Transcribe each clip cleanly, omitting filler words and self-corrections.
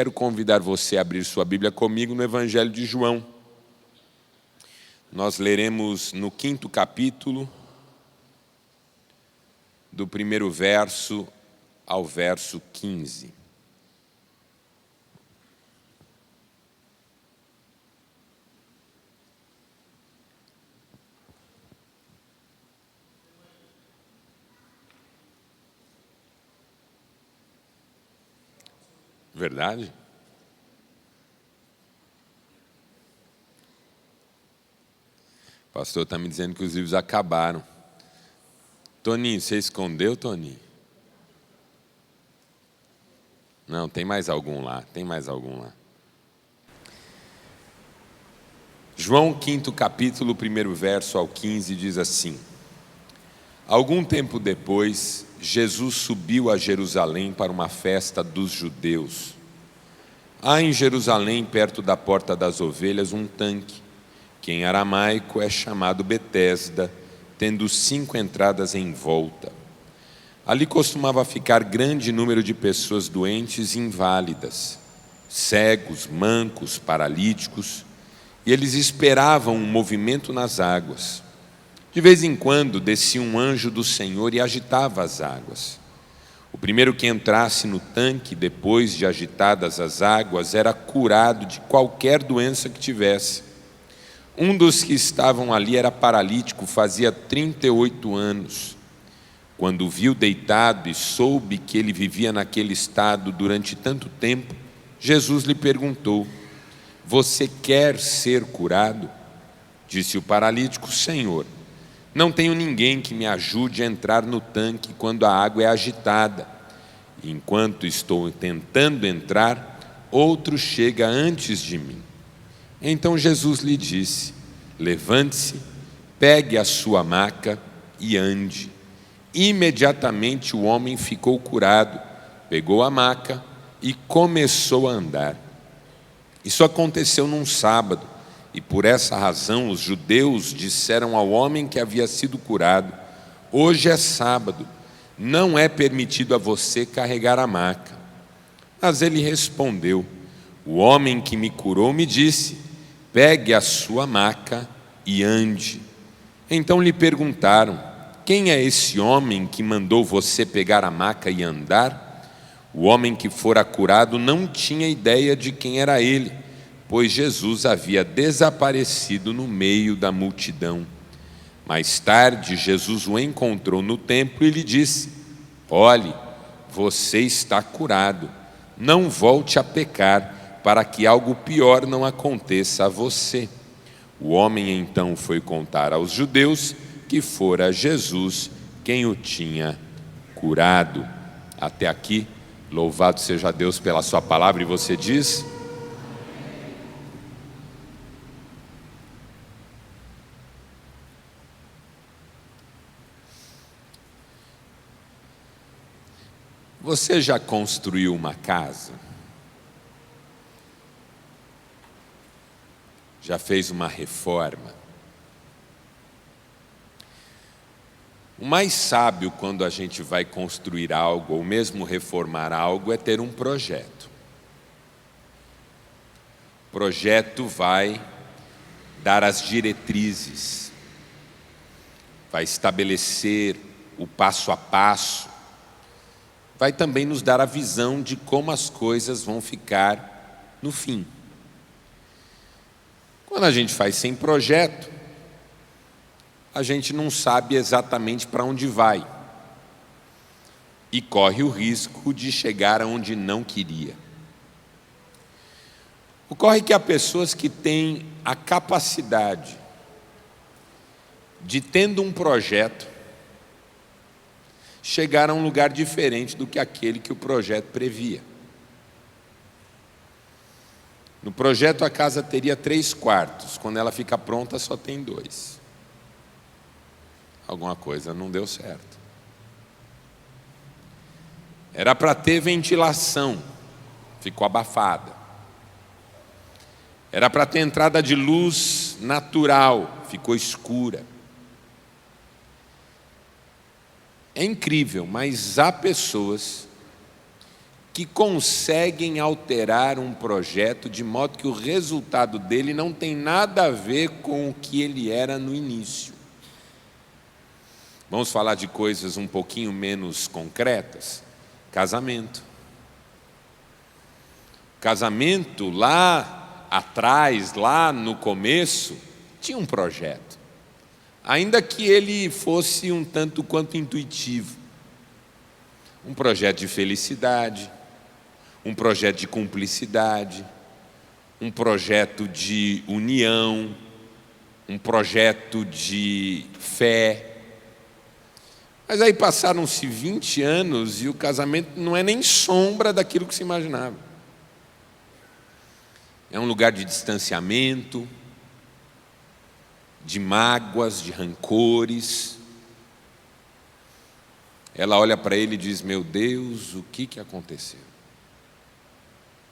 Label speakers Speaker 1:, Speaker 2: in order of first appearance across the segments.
Speaker 1: Quero convidar você a abrir sua Bíblia comigo no Evangelho de João. Nós leremos no 5º capítulo, do 1º verso ao verso 15. Verdade? O pastor está me dizendo que os livros acabaram. Toninho, você escondeu, Toninho? Não, tem mais algum lá, João 5º capítulo, 1º verso ao 15, diz assim: Algum tempo depois, Jesus subiu a Jerusalém para uma festa dos judeus. Há em Jerusalém, perto da Porta das Ovelhas, um tanque, que em aramaico é chamado Betesda, tendo 5 entradas em volta. Ali costumava ficar grande número de pessoas doentes e inválidas, cegos, mancos, paralíticos, e eles esperavam um movimento nas águas. De vez em quando descia um anjo do Senhor e agitava as águas. O primeiro que entrasse no tanque, depois de agitadas as águas, era curado de qualquer doença que tivesse. Um dos que estavam ali era paralítico, fazia 38 anos. Quando o viu deitado e soube que ele vivia naquele estado durante tanto tempo, Jesus lhe perguntou: Você quer ser curado? Disse o paralítico: Senhor, não tenho ninguém que me ajude a entrar no tanque quando a água é agitada. E enquanto estou tentando entrar, outro chega antes de mim. Então Jesus lhe disse: Levante-se, pegue a sua maca e ande. Imediatamente o homem ficou curado, pegou a maca e começou a andar. Isso aconteceu num sábado, e por essa razão os judeus disseram ao homem que havia sido curado: Hoje é sábado, não é permitido a você carregar a maca. Mas ele respondeu: O homem que me curou me disse: Pegue a sua maca e ande. Então lhe perguntaram: Quem é esse homem que mandou você pegar a maca e andar? O homem que fora curado não tinha ideia de quem era ele, pois Jesus havia desaparecido no meio da multidão. Mais tarde, Jesus o encontrou no templo e lhe disse: Olhe, você está curado, não volte a pecar, para que algo pior não aconteça a você. O homem então foi contar aos judeus que fora Jesus quem o tinha curado. Até aqui, louvado seja Deus pela sua palavra. E você diz: Você já construiu uma casa? Já fez uma reforma? O mais sábio quando a gente vai construir algo ou mesmo reformar algo é ter um projeto. O projeto vai dar as diretrizes, vai estabelecer o passo a passo, vai também nos dar a visão de como as coisas vão ficar no fim. Quando a gente faz sem projeto, a gente não sabe exatamente para onde vai e corre o risco de chegar aonde não queria. Ocorre que há pessoas que têm a capacidade de, tendo um projeto, chegar a um lugar diferente do que aquele que o projeto previa. No projeto a casa teria 3 quartos, quando ela fica pronta só tem 2. Alguma coisa não deu certo. Era para ter ventilação, ficou abafada. Era para ter entrada de luz natural, ficou escura. É incrível, mas há pessoas que conseguem alterar um projeto de modo que o resultado dele não tem nada a ver com o que ele era no início. Vamos falar de coisas um pouquinho menos concretas? Casamento. Casamento, lá atrás, lá no começo, tinha um projeto, ainda que ele fosse um tanto quanto intuitivo. Um projeto de felicidade, um projeto de cumplicidade, um projeto de união, um projeto de fé. Mas aí passaram-se 20 anos e o casamento não é nem sombra daquilo que se imaginava. É um lugar de distanciamento, de mágoas, de rancores. Ela olha para ele e diz: meu Deus, o que aconteceu?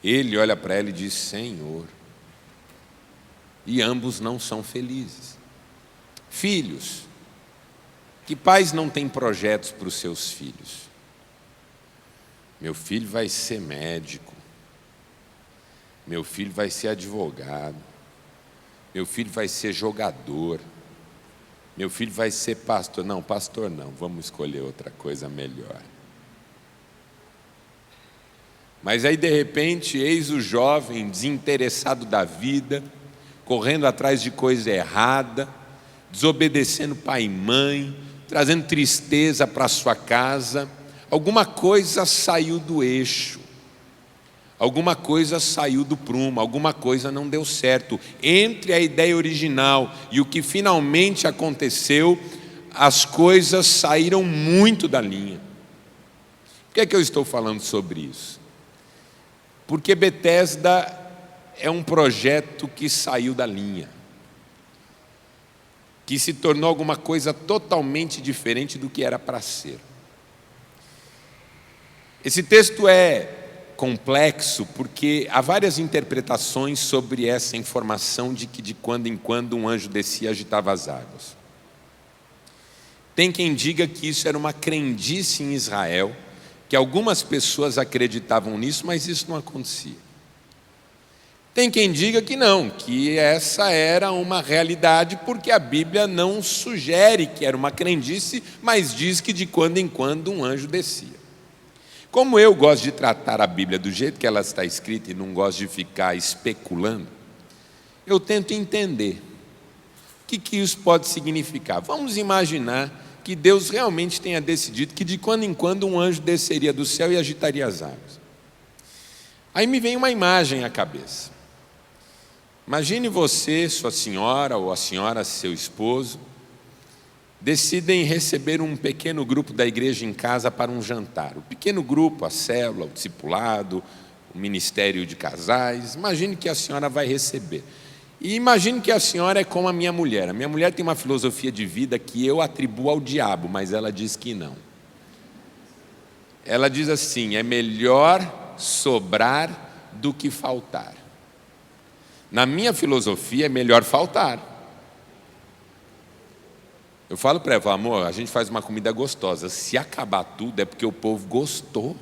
Speaker 1: Ele olha para ela e diz: Senhor. E ambos não são felizes. Filhos. Que pais não têm projetos para os seus filhos? Meu filho vai ser médico. Meu filho vai ser advogado. Meu filho vai ser jogador. Meu filho vai ser pastor. Não, pastor não, vamos escolher outra coisa melhor. Mas aí de repente, eis o jovem desinteressado da vida, correndo atrás de coisa errada, desobedecendo pai e mãe, trazendo tristeza para a sua casa. Alguma coisa saiu do eixo, alguma coisa saiu do prumo, alguma coisa não deu certo. Entre a ideia original e o que finalmente aconteceu, as coisas saíram muito da linha. Por que é que eu estou falando sobre isso? Porque Betesda é um projeto que saiu da linha, que se tornou alguma coisa totalmente diferente do que era para ser. Esse texto é complexo porque há várias interpretações sobre essa informação de que de quando em quando um anjo descia e agitava as águas. Tem quem diga que isso era uma crendice em Israel, que algumas pessoas acreditavam nisso, mas isso não acontecia. Tem quem diga que não, que essa era uma realidade, porque a Bíblia não sugere que era uma crendice, mas diz que de quando em quando um anjo descia. Como eu gosto de tratar a Bíblia do jeito que ela está escrita e não gosto de ficar especulando, eu tento entender o que isso pode significar. Vamos imaginar que Deus realmente tenha decidido que de quando em quando um anjo desceria do céu e agitaria as águas. Aí me vem uma imagem à cabeça. Imagine você, sua senhora, ou a senhora, seu esposo, decidem receber um pequeno grupo da igreja em casa para um jantar. O pequeno grupo, a célula, o discipulado, o ministério de casais. Imagine que a senhora vai receber. E imagine que a senhora é como a minha mulher. A minha mulher tem uma filosofia de vida que eu atribuo ao diabo, mas ela diz que não. Ela diz assim: é melhor sobrar do que faltar. Na minha filosofia, é melhor faltar. Eu falo para ela: amor, a gente faz uma comida gostosa. Se acabar tudo é porque o povo gostou.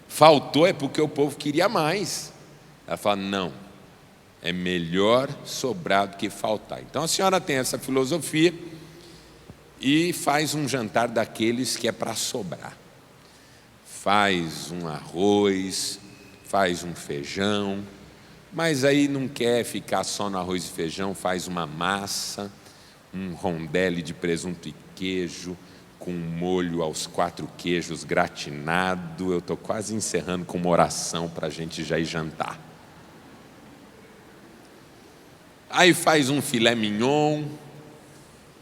Speaker 1: Faltou é porque o povo queria mais. Ela fala: não, é melhor sobrar do que faltar. Então a senhora tem essa filosofia e faz um jantar daqueles que é para sobrar. Faz um arroz, faz um feijão, mas aí não quer ficar só no arroz e feijão, faz uma massa, um rondelli de presunto e queijo, com molho aos 4 queijos gratinado. Eu estou quase encerrando com uma oração para a gente já ir jantar. Aí faz um filé mignon,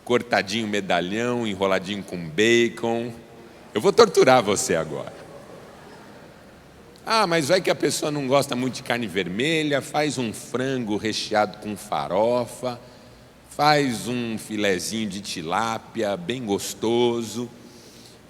Speaker 1: cortadinho medalhão, enroladinho com bacon. Eu vou torturar você agora. Ah, mas vai que a pessoa não gosta muito de carne vermelha, faz um frango recheado com farofa, faz um filezinho de tilápia bem gostoso,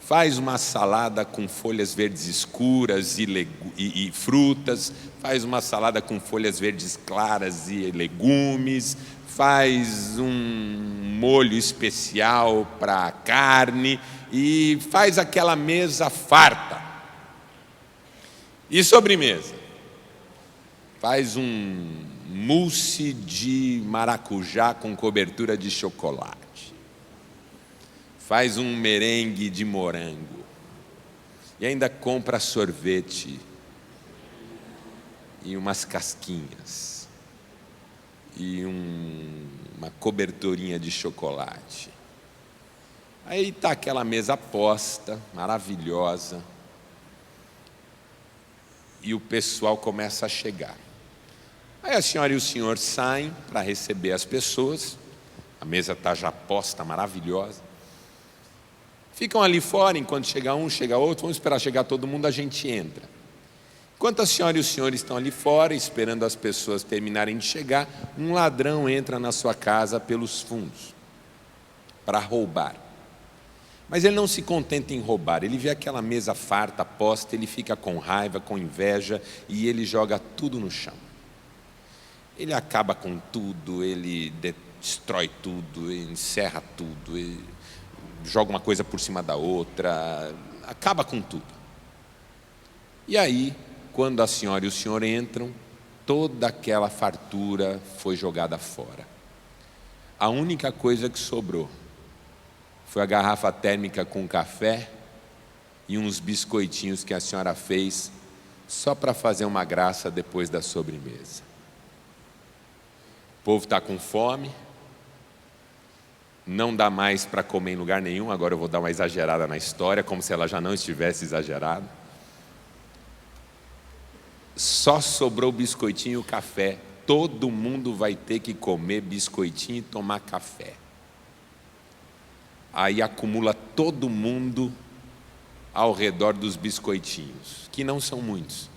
Speaker 1: faz uma salada com folhas verdes escuras e frutas, faz uma salada com folhas verdes claras e legumes, faz um molho especial para a carne e faz aquela mesa farta. E sobremesa? Faz um mousse de maracujá com cobertura de chocolate. Faz um merengue de morango. E ainda compra sorvete e umas casquinhas e uma coberturinha de chocolate. Aí está aquela mesa posta, maravilhosa, e o pessoal começa a chegar. Aí a senhora e o senhor saem para receber as pessoas, a mesa está já posta, maravilhosa. Ficam ali fora, enquanto chega um, chega outro, vamos esperar chegar todo mundo, a gente entra. Enquanto a senhora e o senhor estão ali fora, esperando as pessoas terminarem de chegar, um ladrão entra na sua casa pelos fundos, para roubar. Mas ele não se contenta em roubar, ele vê aquela mesa farta, posta, ele fica com raiva, com inveja, e ele joga tudo no chão. Ele acaba com tudo, ele destrói tudo, ele encerra tudo, ele joga uma coisa por cima da outra, acaba com tudo. E aí, quando a senhora e o senhor entram, toda aquela fartura foi jogada fora. A única coisa que sobrou foi a garrafa térmica com café e uns biscoitinhos que a senhora fez só para fazer uma graça depois da sobremesa. O povo está com fome, não dá mais para comer em lugar nenhum. Agora eu vou dar uma exagerada na história, como se ela já não estivesse exagerada. Só sobrou o biscoitinho e o café. Todo mundo vai ter que comer biscoitinho e tomar café. Aí acumula todo mundo ao redor dos biscoitinhos, que não são muitos.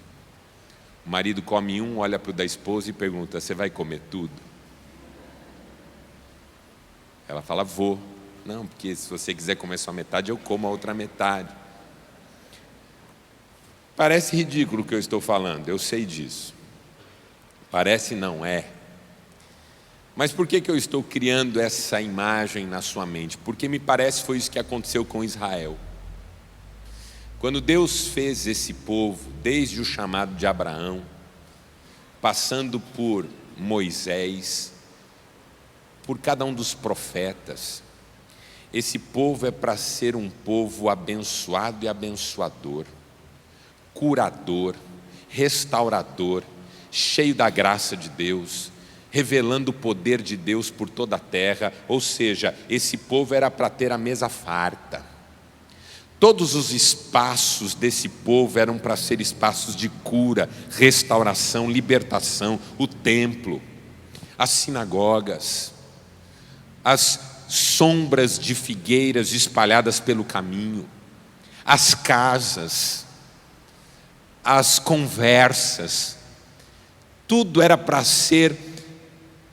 Speaker 1: O marido come um, olha para o da esposa e pergunta: você vai comer tudo? Ela fala: vou. Não, porque se você quiser comer só metade, eu como a outra metade. Parece ridículo o que eu estou falando, eu sei disso. Parece, não é. Mas por que eu estou criando essa imagem na sua mente? Porque me parece foi isso que aconteceu com Israel. Quando Deus fez esse povo, desde o chamado de Abraão, passando por Moisés, por cada um dos profetas, esse povo é para ser um povo abençoado e abençoador, curador, restaurador, cheio da graça de Deus, revelando o poder de Deus por toda a terra. Ou seja, esse povo era para ter a mesa farta. Todos os espaços desse povo eram para ser espaços de cura, restauração, libertação. O templo, as sinagogas, as sombras de figueiras espalhadas pelo caminho, as casas, as conversas, tudo era para ser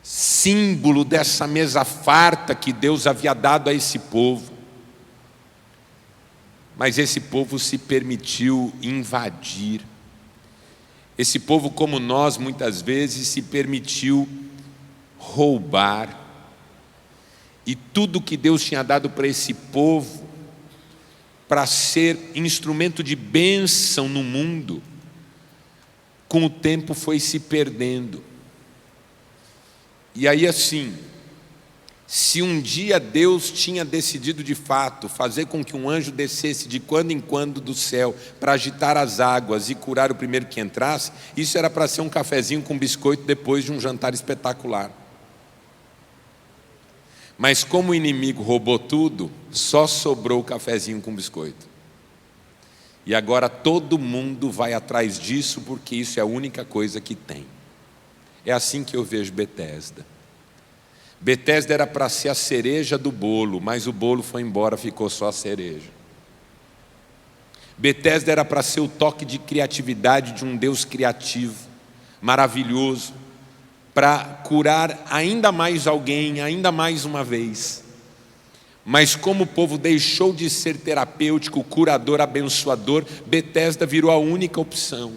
Speaker 1: símbolo dessa mesa farta que Deus havia dado a esse povo. Mas esse povo se permitiu invadir. Esse povo, como nós, muitas vezes se permitiu roubar. E tudo que Deus tinha dado para esse povo, para ser instrumento de bênção no mundo, com o tempo foi se perdendo. E aí assim, se um dia Deus tinha decidido de fato fazer com que um anjo descesse de quando em quando do céu para agitar as águas e curar o primeiro que entrasse, isso era para ser um cafezinho com biscoito depois de um jantar espetacular. Mas como o inimigo roubou tudo, só sobrou o cafezinho com biscoito. E agora todo mundo vai atrás disso, porque isso é a única coisa que tem. É assim que eu vejo Betesda. Betesda era para ser a cereja do bolo, mas o bolo foi embora, ficou só a cereja. Betesda era para ser o toque de criatividade de um Deus criativo, maravilhoso, para curar ainda mais alguém, ainda mais uma vez. Mas como o povo deixou de ser terapêutico, curador, abençoador, Betesda virou a única opção.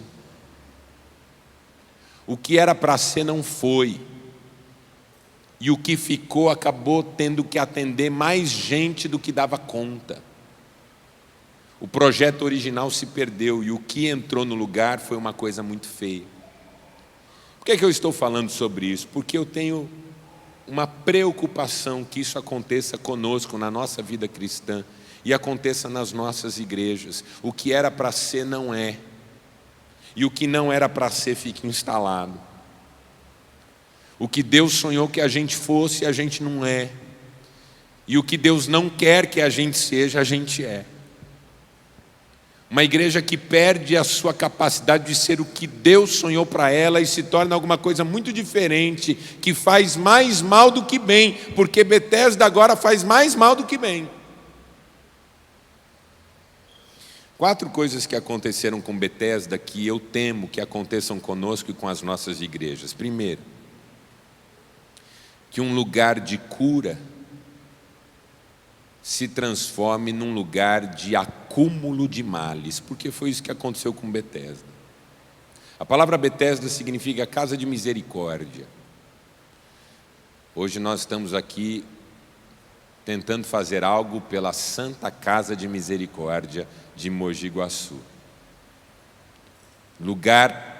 Speaker 1: O que era para ser não foi. E o que ficou acabou tendo que atender mais gente do que dava conta. O projeto original se perdeu e o que entrou no lugar foi uma coisa muito feia. Por que eu estou falando sobre isso? Porque eu tenho uma preocupação que isso aconteça conosco na nossa vida cristã e aconteça nas nossas igrejas. O que era para ser não é, e o que não era para ser fica instalado. O que Deus sonhou que a gente fosse, a gente não é, e o que Deus não quer que a gente seja, a gente é. Uma igreja que perde a sua capacidade de ser o que Deus sonhou para ela e se torna alguma coisa muito diferente, que faz mais mal do que bem, porque Betesda agora faz mais mal do que bem. 4 coisas que aconteceram com Betesda que eu temo que aconteçam conosco e com as nossas igrejas. Primeiro, que um lugar de cura se transforme num lugar de acúmulo de males, porque foi isso que aconteceu com Betesda. A palavra Betesda significa casa de misericórdia. Hoje nós estamos aqui tentando fazer algo pela Santa Casa de Misericórdia de Mogi Guaçu. Lugar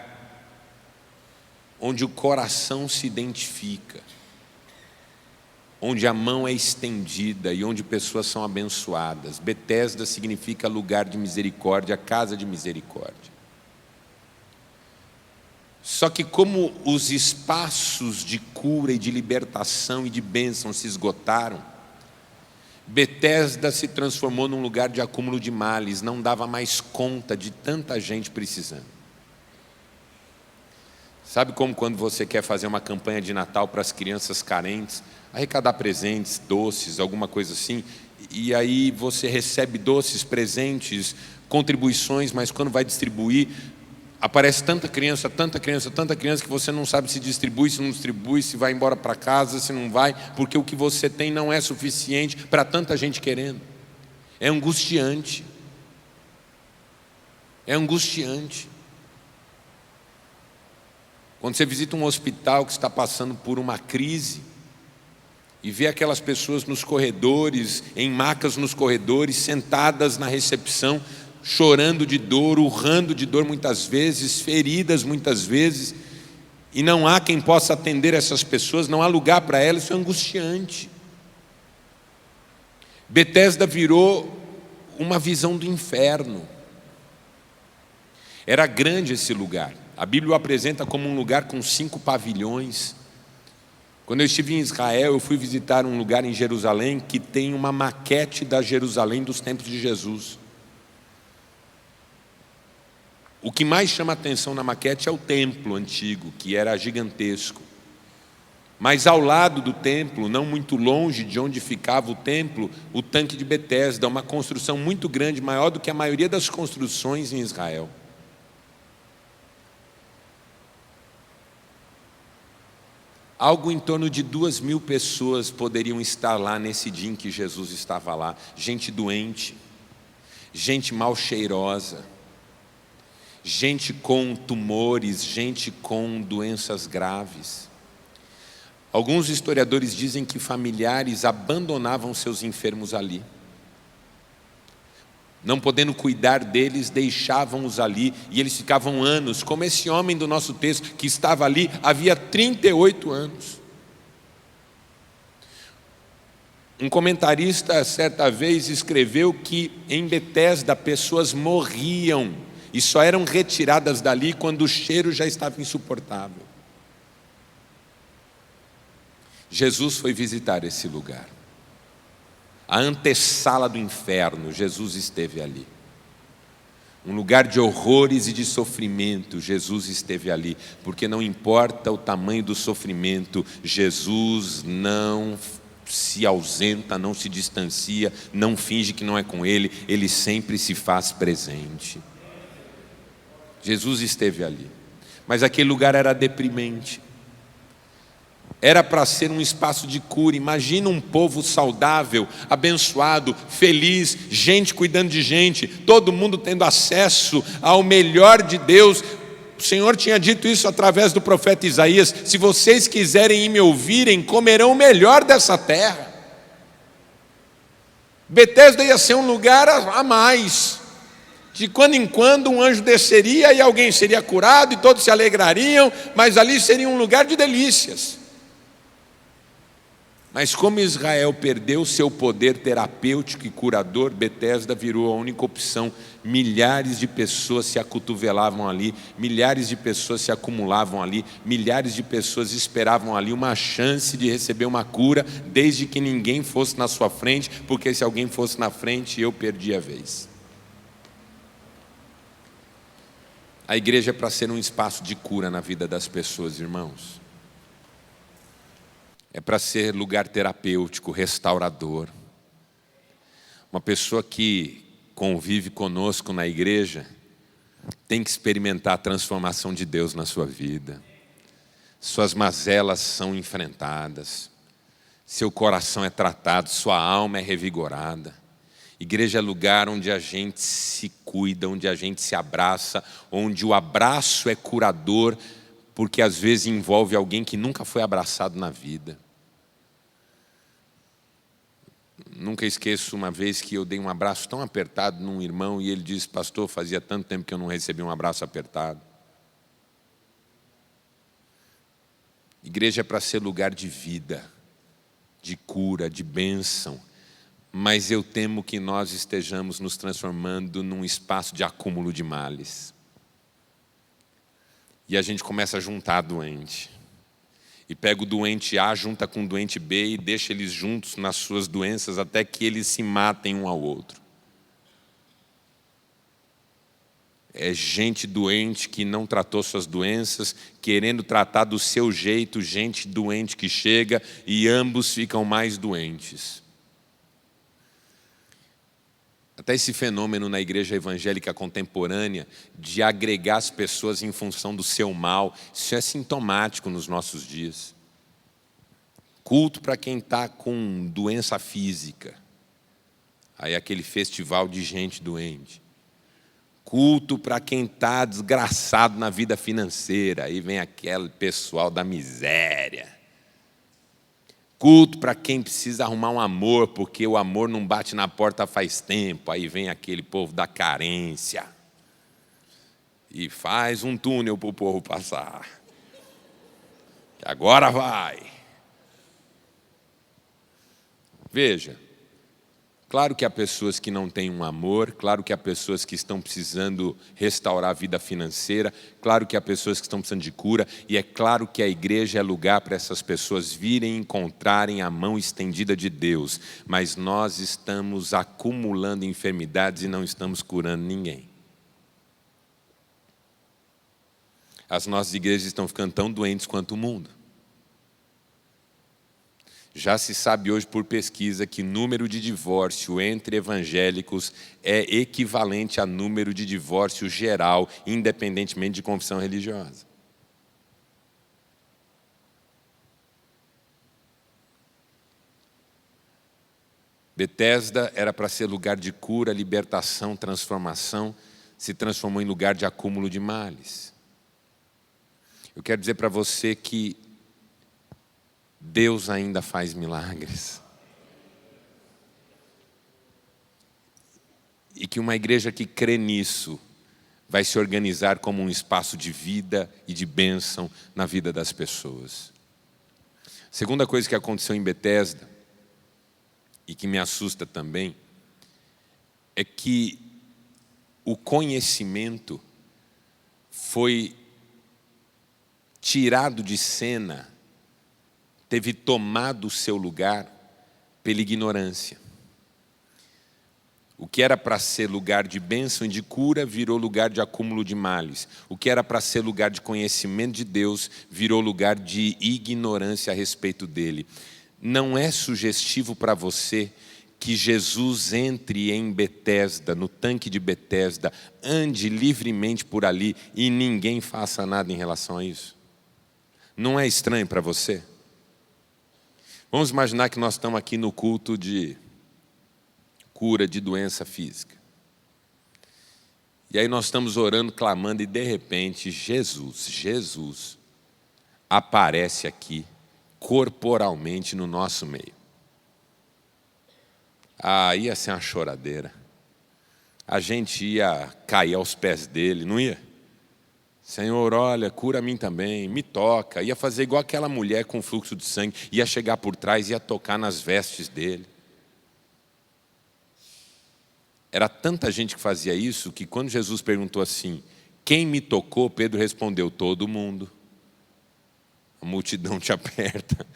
Speaker 1: onde o coração se identifica, onde a mão é estendida e onde pessoas são abençoadas. Betesda significa lugar de misericórdia, casa de misericórdia. Só que como os espaços de cura e de libertação e de bênção se esgotaram, Betesda se transformou num lugar de acúmulo de males, não dava mais conta de tanta gente precisando. Sabe como quando você quer fazer uma campanha de Natal para as crianças carentes, arrecadar presentes, doces, alguma coisa assim, e aí você recebe doces, presentes, contribuições, mas quando vai distribuir, aparece tanta criança que você não sabe se distribui, se não distribui, se vai embora para casa, se não vai, porque o que você tem não é suficiente para tanta gente querendo. É angustiante. É angustiante. Quando você visita um hospital que está passando por uma crise e vê aquelas pessoas nos corredores, em macas nos corredores, sentadas na recepção, chorando de dor, urrando de dor muitas vezes, feridas muitas vezes, e não há quem possa atender essas pessoas, não há lugar para elas, isso é angustiante. Betesda virou uma visão do inferno. Era grande esse lugar. A Bíblia o apresenta como um lugar com 5 pavilhões. Quando eu estive em Israel, eu fui visitar um lugar em Jerusalém que tem uma maquete da Jerusalém dos tempos de Jesus. O que mais chama a atenção na maquete é o templo antigo, que era gigantesco. Mas ao lado do templo, não muito longe de onde ficava o templo, o tanque de Betesda, uma construção muito grande, maior do que a maioria das construções em Israel. Algo em torno de 2.000 pessoas poderiam estar lá nesse dia em que Jesus estava lá. Gente doente, gente mal cheirosa, gente com tumores, gente com doenças graves. Alguns historiadores dizem que familiares abandonavam seus enfermos ali. Não podendo cuidar deles, deixavam-os ali e eles ficavam anos, como esse homem do nosso texto que estava ali havia 38 anos. Um comentarista certa vez escreveu que em Betesda pessoas morriam e só eram retiradas dali quando o cheiro já estava insuportável. Jesus foi visitar esse lugar. A antessala do inferno, Jesus esteve ali. Um lugar de horrores e de sofrimento, Jesus esteve ali. Porque não importa o tamanho do sofrimento, Jesus não se ausenta, não se distancia, não finge que não é com Ele, Ele sempre se faz presente. Jesus esteve ali. Mas aquele lugar era deprimente. Era para ser um espaço de cura. Imagina um povo saudável, abençoado, feliz, gente cuidando de gente, todo mundo tendo acesso ao melhor de Deus. O Senhor tinha dito isso através do profeta Isaías: se vocês quiserem e me ouvirem, comerão o melhor dessa terra. Betesda ia ser um lugar a mais, De quando em quando um anjo desceria e alguém seria curado e todos se alegrariam, mas ali seria um lugar de delícias. Mas como Israel perdeu seu poder terapêutico e curador, Betesda virou a única opção. Milhares de pessoas se acotovelavam ali, milhares de pessoas se acumulavam ali, milhares de pessoas esperavam ali uma chance de receber uma cura, desde que ninguém fosse na sua frente, porque se alguém fosse na frente, eu perdi a vez. A igreja é para ser um espaço de cura na vida das pessoas, irmãos. É para ser lugar terapêutico, restaurador. Uma pessoa que convive conosco na igreja tem que experimentar a transformação de Deus na sua vida. Suas mazelas são enfrentadas, seu coração é tratado, sua alma é revigorada. Igreja é lugar onde a gente se cuida, onde a gente se abraça, onde o abraço é curador, porque às vezes envolve alguém que nunca foi abraçado na vida. Nunca esqueço uma vez que eu dei um abraço tão apertado num irmão e ele disse: pastor, fazia tanto tempo que eu não recebi um abraço apertado. Igreja é para ser lugar de vida, de cura, de bênção, mas eu temo que nós estejamos nos transformando num espaço de acúmulo de males. E a gente começa a juntar doente. E pega o doente A, junta com o doente B e deixa eles juntos nas suas doenças até que eles se matem um ao outro. É gente doente que não tratou suas doenças, querendo tratar do seu jeito, gente doente que chega e ambos ficam mais doentes. Até esse fenômeno na igreja evangélica contemporânea de agregar as pessoas em função do seu mal, isso é sintomático nos nossos dias. Culto para quem está com doença física, aí aquele festival de gente doente. Culto para quem está desgraçado na vida financeira, aí vem aquele pessoal da miséria. Culto para quem precisa arrumar um amor, porque o amor não bate na porta faz tempo. Aí vem aquele povo da carência e faz um túnel para o povo passar. E agora vai. Veja, claro que há pessoas que não têm um amor, claro que há pessoas que estão precisando restaurar a vida financeira, claro que há pessoas que estão precisando de cura, e é claro que a igreja é lugar para essas pessoas virem encontrarem a mão estendida de Deus, mas nós estamos acumulando enfermidades e não estamos curando ninguém. As nossas igrejas estão ficando tão doentes quanto o mundo. Já se sabe hoje por pesquisa que o número de divórcio entre evangélicos é equivalente a número de divórcio geral, independentemente de confissão religiosa. Betesda era para ser lugar de cura, libertação, transformação, se transformou em lugar de acúmulo de males. Eu quero dizer para você que Deus ainda faz milagres. E que uma igreja que crê nisso vai se organizar como um espaço de vida e de bênção na vida das pessoas. Segunda coisa que aconteceu em Betesda, e que me assusta também, é que o conhecimento foi tirado de cena, teve tomado o seu lugar pela ignorância. O que era para ser lugar de bênção e de cura virou lugar de acúmulo de males. O que era para ser lugar de conhecimento de Deus virou lugar de ignorância a respeito dele. Não é sugestivo para você que Jesus entre em Betesda, no tanque de Betesda, ande livremente por ali e ninguém faça nada em relação a isso? Não é estranho para você? Vamos imaginar que nós estamos aqui no culto de cura de doença física. E aí nós estamos orando, clamando, e de repente Jesus aparece aqui, corporalmente no nosso meio. Ah, ia ser uma choradeira. a gente ia cair aos pés dele, não ia? Senhor, olha, cura a mim também, me toca. Ia fazer igual aquela mulher com fluxo de sangue, ia chegar por trás e ia tocar nas vestes dele. Era tanta gente que fazia isso, que quando Jesus perguntou assim, quem me tocou? Pedro respondeu, todo mundo. A multidão te aperta.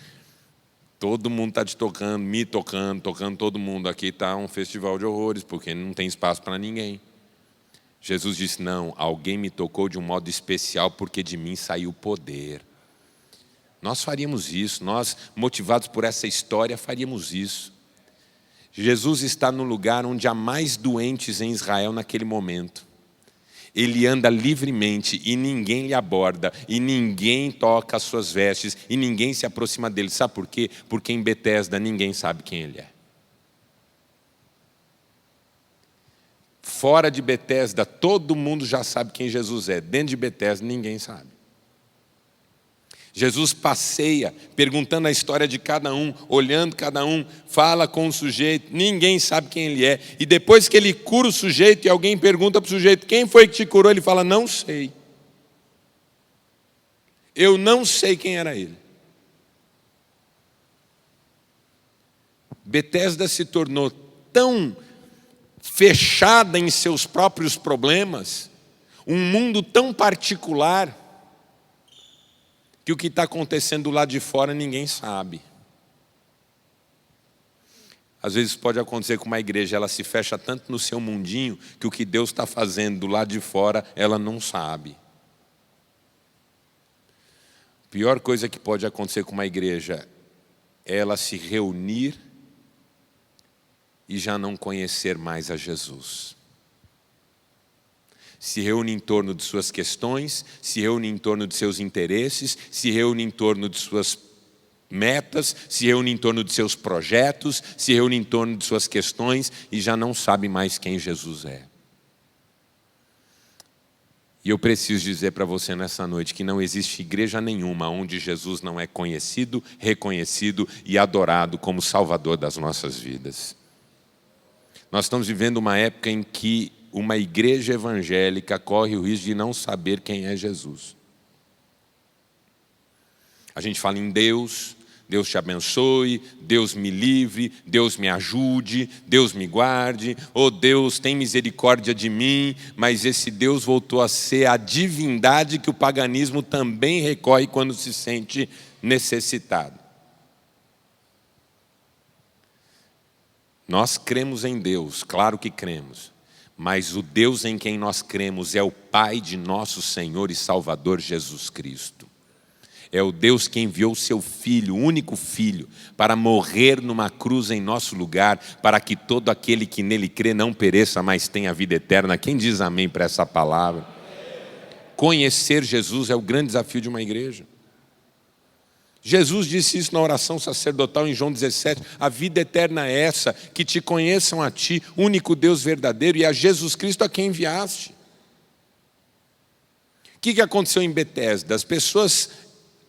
Speaker 1: Todo mundo está te tocando, me tocando, tocando todo mundo. Aqui está um festival de horrores, porque não tem espaço para ninguém. Jesus disse, não, alguém me tocou de um modo especial, porque de mim saiu poder. Nós faríamos isso, nós, motivados por essa história, faríamos isso. Jesus está no lugar onde há mais doentes em Israel naquele momento. Ele anda livremente e ninguém lhe aborda, e ninguém toca as suas vestes, e ninguém se aproxima dele. Sabe por quê? Porque em Betesda ninguém sabe quem ele é. Fora de Betesda, todo mundo já sabe quem Jesus é. Dentro de Betesda, ninguém sabe. Jesus passeia, perguntando a história de cada um, olhando cada um, fala com o sujeito, ninguém sabe quem ele é. E depois que ele cura o sujeito e alguém pergunta para o sujeito, quem foi que te curou? Ele fala, não sei. Eu não sei quem era ele. Betesda se tornou tão fechada em seus próprios problemas, um mundo tão particular, que o que está acontecendo do lado de fora ninguém sabe. Às vezes pode acontecer com uma igreja, ela se fecha tanto no seu mundinho, que o que Deus está fazendo do lado de fora, ela não sabe. A pior coisa que pode acontecer com uma igreja é ela se reunir e já não conhecer mais a Jesus. Se reúne em torno de suas questões, se reúne em torno de seus interesses, se reúne em torno de suas metas, se reúne em torno de seus projetos, se reúne em torno de suas questões e já não sabe mais quem Jesus é. E eu preciso dizer para você nessa noite que não existe igreja nenhuma onde Jesus não é conhecido, reconhecido e adorado como Salvador das nossas vidas. Nós estamos vivendo uma época em que uma igreja evangélica corre o risco de não saber quem é Jesus. A gente fala em Deus, Deus te abençoe, Deus me livre, Deus me ajude, Deus me guarde, ou Deus tem misericórdia de mim, mas esse Deus voltou a ser a divindade que o paganismo também recorre quando se sente necessitado. Nós cremos em Deus, claro que cremos. Mas o Deus em quem nós cremos é o Pai de nosso Senhor e Salvador Jesus Cristo. É o Deus que enviou o seu Filho, o único Filho, para morrer numa cruz em nosso lugar, para que todo aquele que nele crê não pereça, mas tenha vida eterna. Quem diz amém para essa palavra? Conhecer Jesus é o grande desafio de uma igreja. Jesus disse isso na oração sacerdotal em João 17, a vida eterna é essa, que te conheçam a ti, único Deus verdadeiro, e a Jesus Cristo a quem enviaste. O que aconteceu em Betesda? As pessoas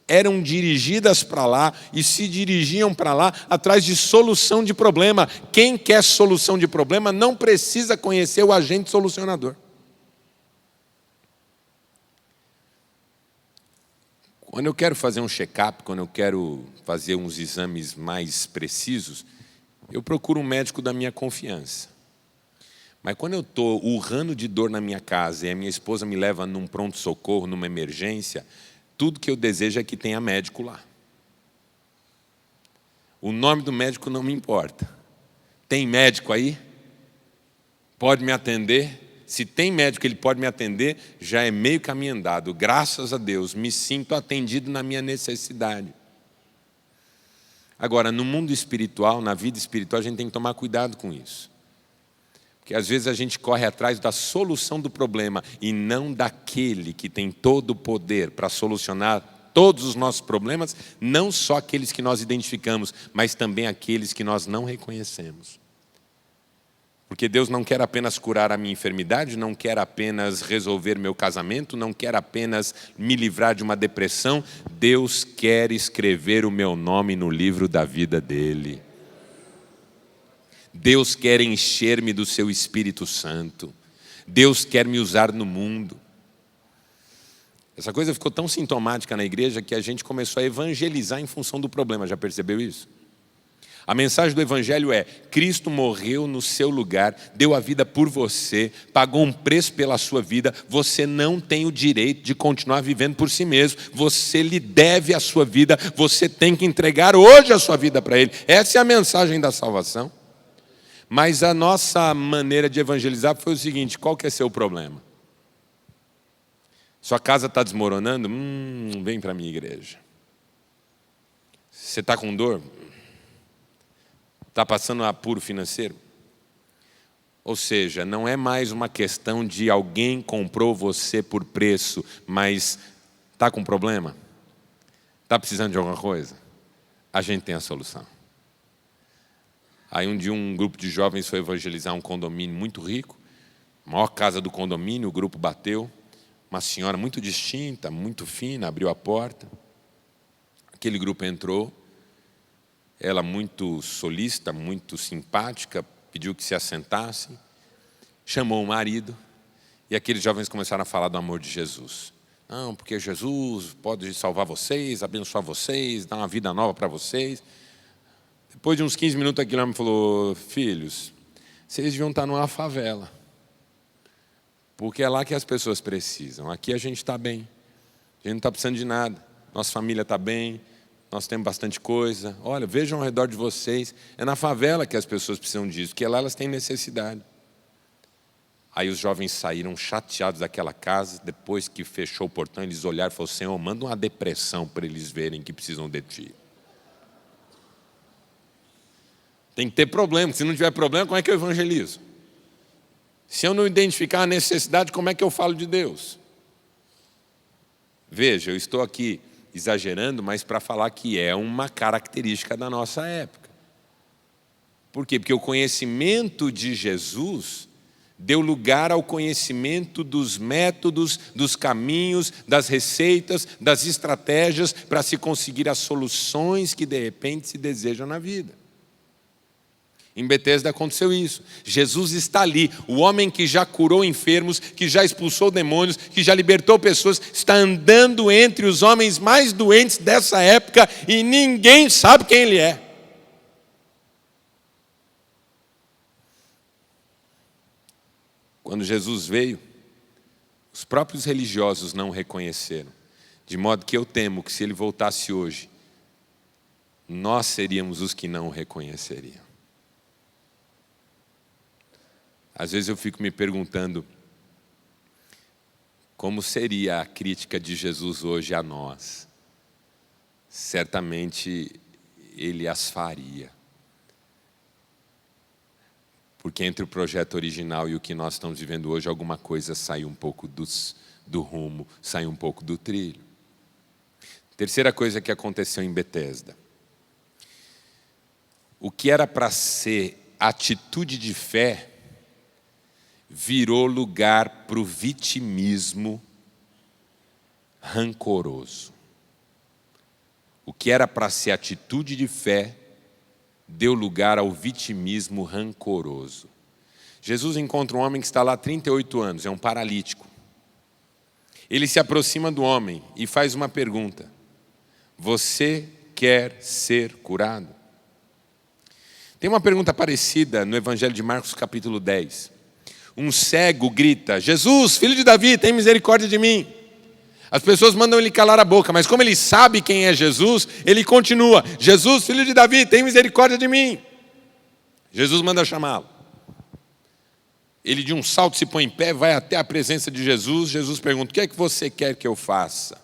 Speaker 1: eram dirigidas para lá e se dirigiam para lá atrás de solução de problema. Quem quer solução de problema não precisa conhecer o agente solucionador. Quando eu quero fazer um check-up, quando eu quero fazer uns exames mais precisos, eu procuro um médico da minha confiança. Mas quando eu estou urrando de dor na minha casa e a minha esposa me leva num pronto-socorro, numa emergência, tudo que eu desejo é que tenha médico lá. O nome do médico não me importa. Tem médico aí? Pode me atender? Se tem médico que ele pode me atender, já é meio caminho andado. Graças a Deus, me sinto atendido na minha necessidade. Agora, no mundo espiritual, na vida espiritual, a gente tem que tomar cuidado com isso. Porque às vezes a gente corre atrás da solução do problema e não daquele que tem todo o poder para solucionar todos os nossos problemas, não só aqueles que nós identificamos, mas também aqueles que nós não reconhecemos. Porque Deus não quer apenas curar a minha enfermidade, não quer apenas resolver meu casamento, não quer apenas me livrar de uma depressão. Deus quer escrever o meu nome no livro da vida dele. Deus quer encher-me do seu Espírito Santo. Deus quer me usar no mundo. Essa coisa ficou tão sintomática na igreja que a gente começou a evangelizar em função do problema. Já percebeu isso? A mensagem do Evangelho é: Cristo morreu no seu lugar, deu a vida por você, pagou um preço pela sua vida, você não tem o direito de continuar vivendo por si mesmo, você lhe deve a sua vida, você tem que entregar hoje a sua vida para Ele. Essa é a mensagem da salvação. Mas a nossa maneira de evangelizar foi o seguinte: qual que é seu problema? Sua casa está desmoronando? Vem para a minha igreja. Você está com dor? Está passando um apuro financeiro? Ou seja, não é mais uma questão de alguém comprou você por preço, mas está com problema? Está precisando de alguma coisa? A gente tem a solução. Aí um dia um grupo de jovens foi evangelizar um condomínio muito rico, a maior casa do condomínio, o grupo bateu, uma senhora muito distinta, muito fina, abriu a porta, aquele grupo entrou, ela muito solícita, muito simpática, pediu que se assentassem, chamou o marido, e aqueles jovens começaram a falar do amor de Jesus. Não, porque Jesus pode salvar vocês, abençoar vocês, dar uma vida nova para vocês. Depois de uns 15 minutos, aquele homem falou: filhos, vocês deviam estar numa favela, porque é lá que as pessoas precisam. Aqui a gente está bem, a gente não está precisando de nada, nossa família está bem, nós temos bastante coisa. Olha, vejam ao redor de vocês, é na favela que as pessoas precisam disso, porque lá elas têm necessidade. Aí os jovens saíram chateados daquela casa. Depois que fechou o portão, eles olharam e falaram: Senhor, manda uma depressão para eles verem que precisam de Ti. Tem que ter problema, se não tiver problema, como é que eu evangelizo? Se eu não identificar a necessidade, como é que eu falo de Deus? Veja, eu estou aqui exagerando, mas para falar que é uma característica da nossa época. Por quê? Porque o conhecimento de Jesus deu lugar ao conhecimento dos métodos, dos caminhos, das receitas, das estratégias para se conseguir as soluções que de repente se desejam na vida. Em Betesda aconteceu isso. Jesus está ali, o homem que já curou enfermos, que já expulsou demônios, que já libertou pessoas, está andando entre os homens mais doentes dessa época e ninguém sabe quem ele é. Quando Jesus veio, os próprios religiosos não o reconheceram, de modo que eu temo que se ele voltasse hoje, nós seríamos os que não o reconheceriam. Às vezes eu fico me perguntando como seria a crítica de Jesus hoje a nós. Certamente ele as faria. Porque entre o projeto original e o que nós estamos vivendo hoje, alguma coisa saiu um pouco do rumo, saiu um pouco do trilho. Terceira coisa que aconteceu em Betesda. O que era para ser atitude de fé, virou lugar para o vitimismo rancoroso. O que era para ser atitude de fé, deu lugar ao vitimismo rancoroso. Jesus encontra um homem que está lá há 38 anos, é um paralítico. Ele se aproxima do homem e faz uma pergunta: você quer ser curado? Tem uma pergunta parecida no Evangelho de Marcos, capítulo 10. Um cego grita: Jesus, filho de Davi, tem misericórdia de mim. As pessoas mandam ele calar a boca, mas como ele sabe quem é Jesus, ele continua: Jesus, filho de Davi, tem misericórdia de mim. Jesus manda chamá-lo. Ele de um salto se põe em pé, vai até a presença de Jesus. Jesus pergunta: o que é que você quer que eu faça?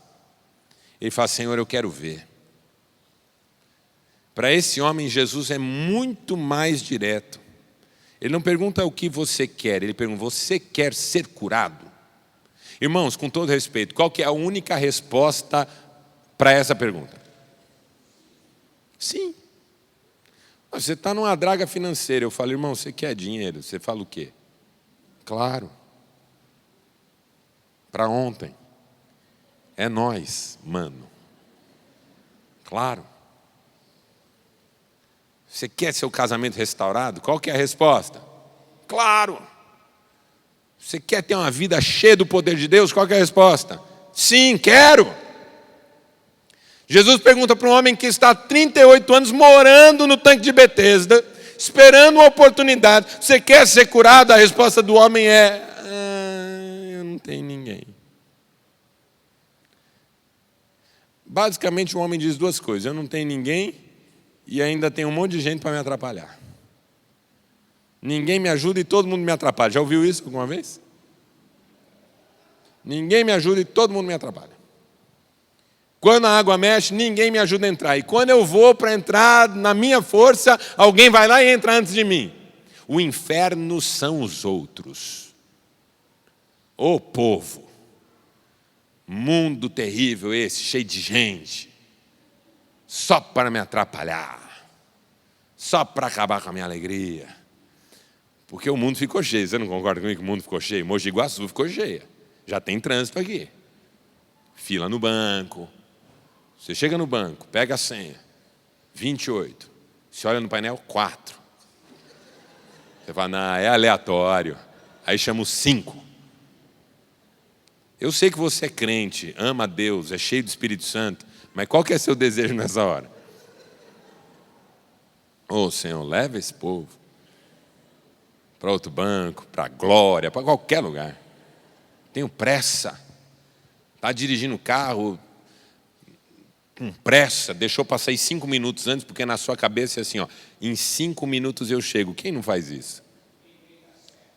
Speaker 1: Ele fala: Senhor, eu quero ver. Para esse homem, Jesus é muito mais direto. Ele não pergunta o que você quer, ele pergunta: você quer ser curado? Irmãos, com todo respeito, qual que é a única resposta para essa pergunta? Sim. Você está numa draga financeira, eu falo: irmão, você quer dinheiro? Você fala o quê? Claro. Para ontem. É nós, mano. Claro. Você quer seu casamento restaurado? Qual que é a resposta? Claro! Você quer ter uma vida cheia do poder de Deus? Qual que é a resposta? Sim, quero! Jesus pergunta para um homem que está há 38 anos morando no tanque de Betesda, esperando uma oportunidade. Você quer ser curado? A resposta do homem é: eu não tenho ninguém. Basicamente o homem diz duas coisas: eu não tenho ninguém e ainda tem um monte de gente para me atrapalhar. Ninguém me ajuda e todo mundo me atrapalha. Já ouviu isso alguma vez? Ninguém me ajuda e todo mundo me atrapalha. Quando a água mexe, ninguém me ajuda a entrar. E quando eu vou para entrar na minha força, alguém vai lá e entra antes de mim. O inferno são os outros. Ô povo, mundo terrível esse, cheio de gente, só para me atrapalhar, só para acabar com a minha alegria. Porque o mundo ficou cheio. Você não concorda comigo que o mundo ficou cheio? Mogi Guaçu ficou cheia. Já tem trânsito aqui. Fila no banco. Você chega no banco, pega a senha, 28. Você olha no painel, 4. Você fala, não, é aleatório. Aí chama o 5. Eu sei que você é crente, ama a Deus, é cheio do Espírito Santo, mas qual que é seu desejo nessa hora? Ô Senhor, leva esse povo para outro banco, para a glória, para qualquer lugar. Tenho pressa. Está dirigindo o carro com pressa, deixou passar 5 minutos antes, porque na sua cabeça é assim, ó, em 5 minutos eu chego. Quem não faz isso?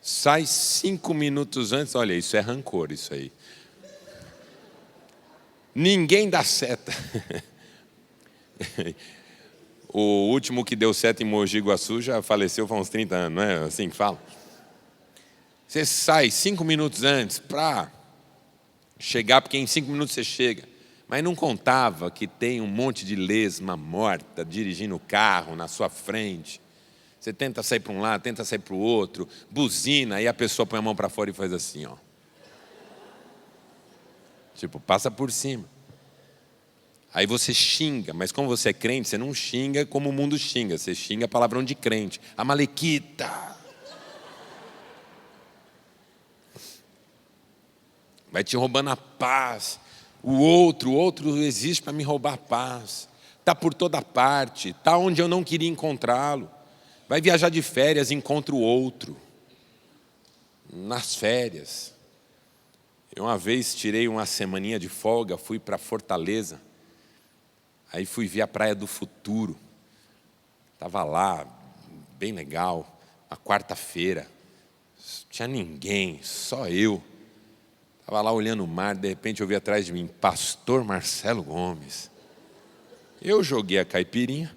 Speaker 1: Sai 5 minutos antes, olha, isso é rancor, isso aí. Ninguém dá seta. O último que deu seta em Mogi Guaçu já faleceu faz uns 30 anos, não é assim que fala? Você sai 5 minutos antes para chegar, porque em 5 minutos você chega. Mas não contava que tem um monte de lesma morta dirigindo o carro na sua frente. Você tenta sair para um lado, tenta sair para o outro, buzina, aí a pessoa põe a mão para fora e faz assim, ó. Tipo, passa por cima. Aí você xinga, mas como você é crente, você não xinga como o mundo xinga, você xinga palavrão de crente. Amalequita. Vai te roubando a paz. O outro existe para me roubar a paz. Está por toda parte, está onde eu não queria encontrá-lo. Vai viajar de férias, encontra o outro. Nas férias. Eu uma vez tirei uma semaninha de folga, fui para Fortaleza. Aí fui ver a Praia do Futuro. Estava lá, bem legal, uma quarta-feira. Não tinha ninguém, só eu. Estava lá olhando o mar, de repente eu vi atrás de mim, Pastor Marcelo Gomes. Eu joguei a caipirinha.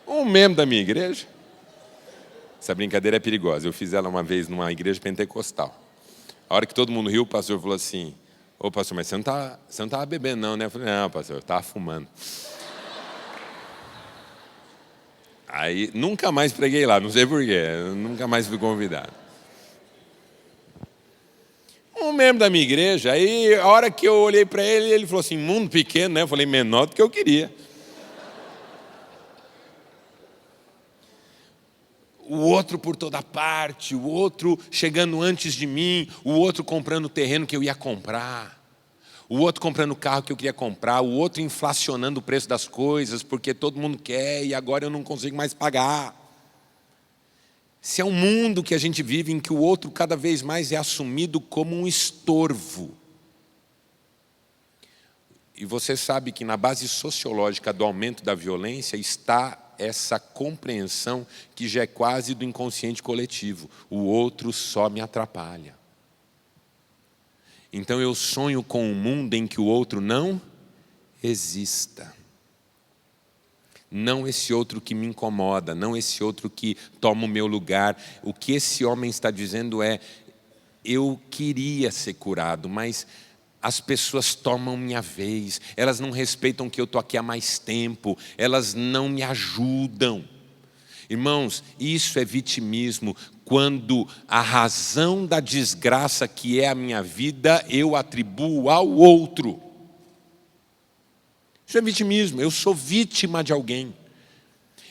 Speaker 1: Um membro da minha igreja. Essa brincadeira é perigosa. Eu fiz ela uma vez numa igreja pentecostal. A hora que todo mundo riu, o pastor falou assim, ô pastor, mas você não estava bebendo não, né? Eu falei, não, pastor, eu estava fumando. Aí, nunca mais preguei lá, não sei porquê, nunca mais fui convidado. Um membro da minha igreja, aí a hora que eu olhei para ele, ele falou assim, mundo pequeno, né? Eu falei, menor do que eu queria. O outro por toda parte, o outro chegando antes de mim, o outro comprando o terreno que eu ia comprar. O outro comprando o carro que eu queria comprar, o outro inflacionando o preço das coisas, porque todo mundo quer e agora eu não consigo mais pagar. Se é um mundo que a gente vive em que o outro cada vez mais é assumido como um estorvo. E você sabe que na base sociológica do aumento da violência está essa compreensão que já é quase do inconsciente coletivo. O outro só me atrapalha. Então eu sonho com um mundo em que o outro não exista. Não esse outro que me incomoda, não esse outro que toma o meu lugar. O que esse homem está dizendo é, eu queria ser curado, mas as pessoas tomam minha vez, elas não respeitam que eu estou aqui há mais tempo, elas não me ajudam. Irmãos, isso é vitimismo, quando a razão da desgraça que é a minha vida, eu atribuo ao outro. Isso é vitimismo. Eu sou vítima de alguém.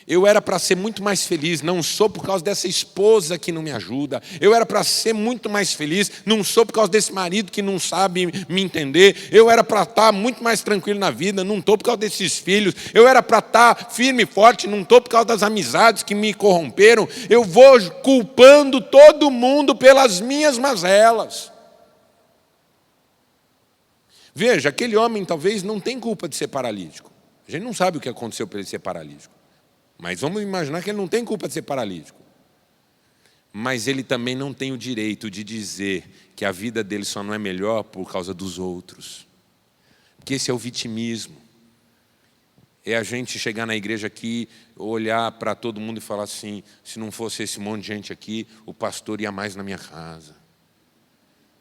Speaker 1: Eu era para ser muito mais feliz, não sou por causa dessa esposa que não me ajuda. Eu era para ser muito mais feliz, não sou por causa desse marido que não sabe me entender. Eu era para estar muito mais tranquilo na vida, não estou por causa desses filhos. Eu era para estar firme e forte, não estou por causa das amizades que me corromperam. Eu vou culpando todo mundo pelas minhas mazelas. Veja, aquele homem talvez não tem culpa de ser paralítico. A gente não sabe o que aconteceu para ele ser paralítico. Mas vamos imaginar que ele não tem culpa de ser paralítico. Mas ele também não tem o direito de dizer que a vida dele só não é melhor por causa dos outros. Porque esse é o vitimismo. É a gente chegar na igreja aqui, olhar para todo mundo e falar assim, se não fosse esse monte de gente aqui, o pastor ia mais na minha casa.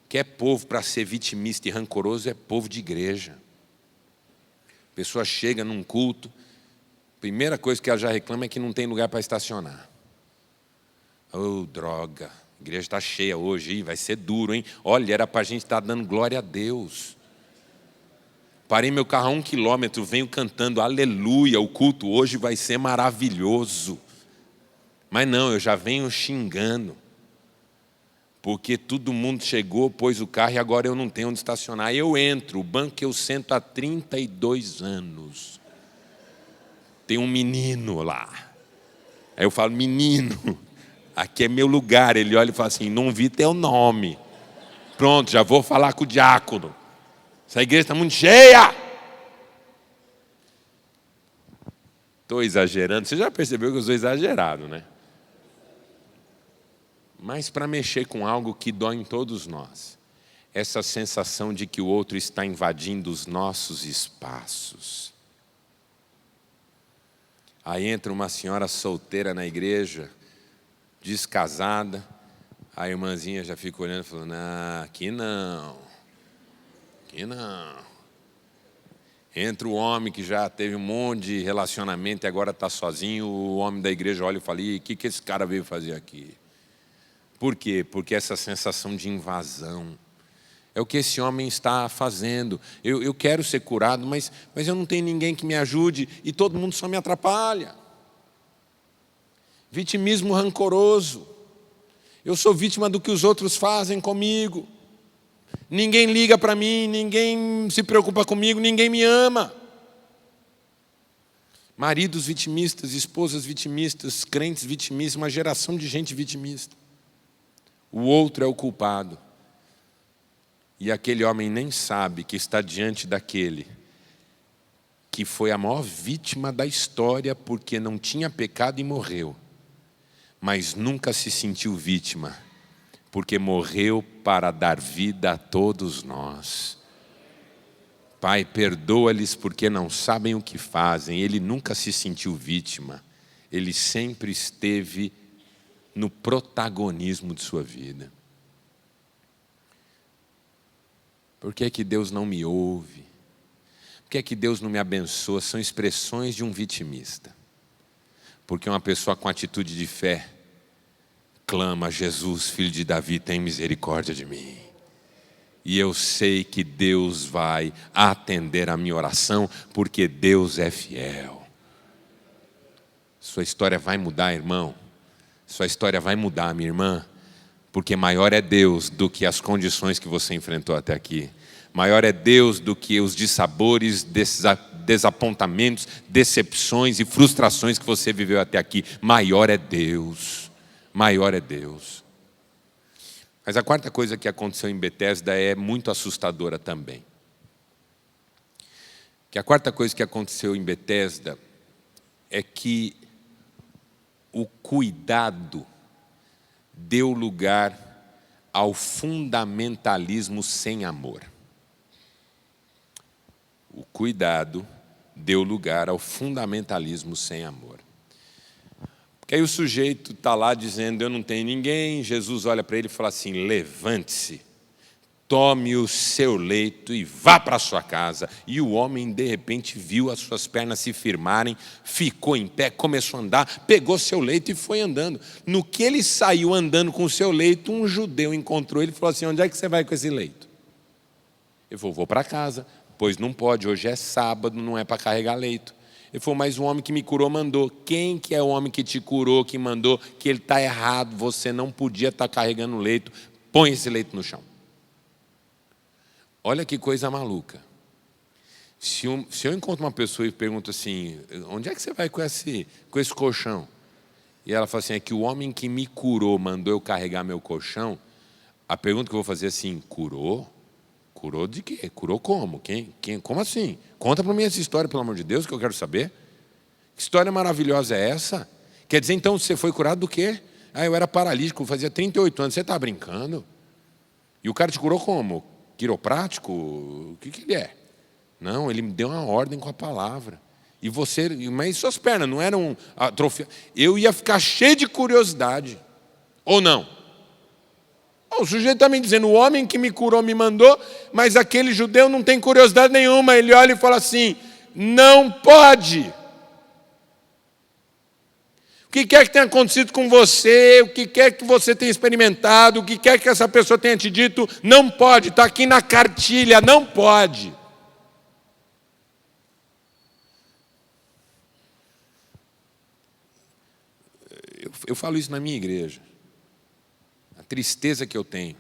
Speaker 1: Que é povo para ser vitimista e rancoroso, é povo de igreja. A pessoa chega num culto, primeira coisa que ela já reclama é que não tem lugar para estacionar. Oh, droga, a igreja está cheia hoje, vai ser duro, hein? Olha, era para a gente estar dando glória a Deus. Parei meu carro a 1 quilômetro, venho cantando, aleluia, o culto hoje vai ser maravilhoso. Mas não, eu já venho xingando. Porque todo mundo chegou, pôs o carro e agora eu não tenho onde estacionar. Eu entro, o banco que eu sento há 32 anos. Tem um menino lá. Aí eu falo, menino, aqui é meu lugar. Ele olha e fala assim, não vi teu nome. Pronto, já vou falar com o diácono. Essa igreja está muito cheia. Estou exagerando. Você já percebeu que eu sou exagerado, né? Mas para mexer com algo que dói em todos nós. Essa sensação de que o outro está invadindo os nossos espaços. Aí entra uma senhora solteira na igreja, descasada, a irmãzinha já fica olhando e falando, aqui não, aqui não. Entra o homem que já teve um monte de relacionamento e agora está sozinho, o homem da igreja olha e fala, o que esse cara veio fazer aqui? Por quê? Porque essa sensação de invasão. É o que esse homem está fazendo. Eu quero ser curado, mas eu não tenho ninguém que me ajude e todo mundo só me atrapalha. Vitimismo rancoroso. Eu sou vítima do que os outros fazem comigo. Ninguém liga para mim, ninguém se preocupa comigo, ninguém me ama. Maridos vitimistas, esposas vitimistas, crentes vitimistas, uma geração de gente vitimista. O outro é o culpado. E aquele homem nem sabe que está diante daquele que foi a maior vítima da história porque não tinha pecado e morreu. Mas nunca se sentiu vítima, porque morreu para dar vida a todos nós. Pai, perdoa-lhes porque não sabem o que fazem. Ele nunca se sentiu vítima. Ele sempre esteve no protagonismo de sua vida. Por que é que Deus não me ouve? Por que é que Deus não me abençoa? São expressões de um vitimista. Porque uma pessoa com atitude de fé clama, Jesus, filho de Davi, tem misericórdia de mim. E eu sei que Deus vai atender a minha oração, porque Deus é fiel. Sua história vai mudar, irmão. Sua história vai mudar, minha irmã. Porque maior é Deus do que as condições que você enfrentou até aqui. Maior é Deus do que os dissabores, desapontamentos, decepções e frustrações que você viveu até aqui. Maior é Deus. Maior é Deus. Mas a quarta coisa que aconteceu em Betesda é muito assustadora também. Que a quarta coisa que aconteceu em Betesda é que o cuidado deu lugar ao fundamentalismo sem amor. O cuidado deu lugar ao fundamentalismo sem amor. Porque aí o sujeito está lá dizendo, eu não tenho ninguém, Jesus olha para ele e fala assim, levante-se, tome o seu leito e vá para a sua casa. E o homem, de repente, viu as suas pernas se firmarem, ficou em pé, começou a andar, pegou seu leito e foi andando. No que ele saiu andando com o seu leito, um judeu encontrou ele e falou assim, onde é que você vai com esse leito? Ele falou, vou para casa. Pois não pode, hoje é sábado, não é para carregar leito. Ele falou, mas o homem que me curou mandou. Quem que é o homem que te curou, que mandou? Que ele está errado, você não podia estar carregando leito. Põe esse leito no chão. Olha que coisa maluca. Se eu encontro uma pessoa e pergunto assim, onde é que você vai com esse colchão? E ela fala assim, é que o homem que me curou mandou eu carregar meu colchão. A pergunta que eu vou fazer é assim, curou? Curou de quê? Curou como? Como assim? Conta para mim essa história, pelo amor de Deus, que eu quero saber. Que história maravilhosa é essa? Quer dizer, então, você foi curado do quê? Ah, eu era paralítico, fazia 38 anos. Você está brincando? E o cara te curou como? Quiroprático? O que ele é? Não, ele me deu uma ordem com a palavra. E você, mas suas pernas não eram atrofiadas. Eu ia ficar cheio de curiosidade. Ou não? O sujeito está me dizendo, o homem que me curou me mandou, mas aquele judeu não tem curiosidade nenhuma. Ele olha e fala assim, não pode. O que quer que tenha acontecido com você, o que quer que você tenha experimentado, o que quer que essa pessoa tenha te dito, não pode, está aqui na cartilha, não pode. Eu falo isso na minha igreja. A tristeza que eu tenho.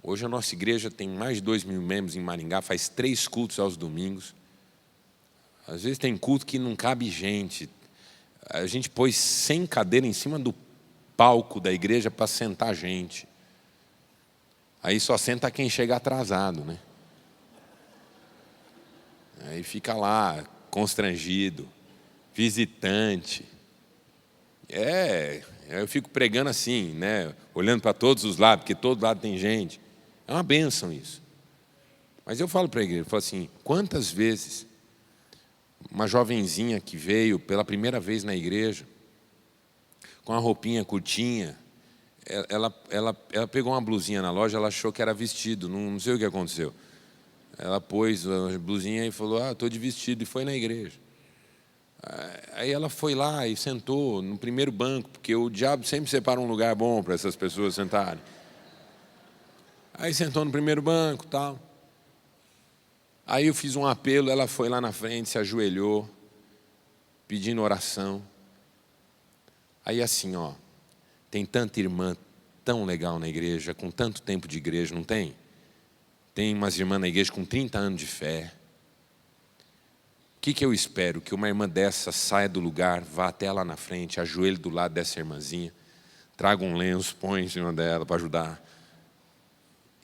Speaker 1: Hoje a nossa igreja tem mais de 2.000 membros em Maringá, faz 3 cultos aos domingos. Às vezes tem culto que não cabe gente. A gente pôs 100 cadeiras em cima do palco da igreja para sentar gente. Aí só senta quem chega atrasado, né? Aí fica lá, constrangido, visitante. Eu fico pregando assim, né? Olhando para todos os lados, porque todo lado tem gente. É uma bênção isso. Mas eu falo para a igreja, eu falo assim, quantas vezes uma jovenzinha que veio pela primeira vez na igreja, com a roupinha curtinha, ela pegou uma blusinha na loja, ela achou que era vestido, não sei o que aconteceu. Ela pôs a blusinha e falou, estou de vestido, e foi na igreja. Aí ela foi lá e sentou no primeiro banco, porque o diabo sempre separa um lugar bom para essas pessoas sentarem. Aí sentou no primeiro banco, tal. Aí eu fiz um apelo, ela foi lá na frente, se ajoelhou, pedindo oração. Aí assim, tem tanta irmã tão legal na igreja, com tanto tempo de igreja, não tem? Tem umas irmãs na igreja com 30 anos de fé. O que eu espero? Que uma irmã dessa saia do lugar, vá até lá na frente, ajoelhe do lado dessa irmãzinha, traga um lenço, põe em cima dela para ajudar.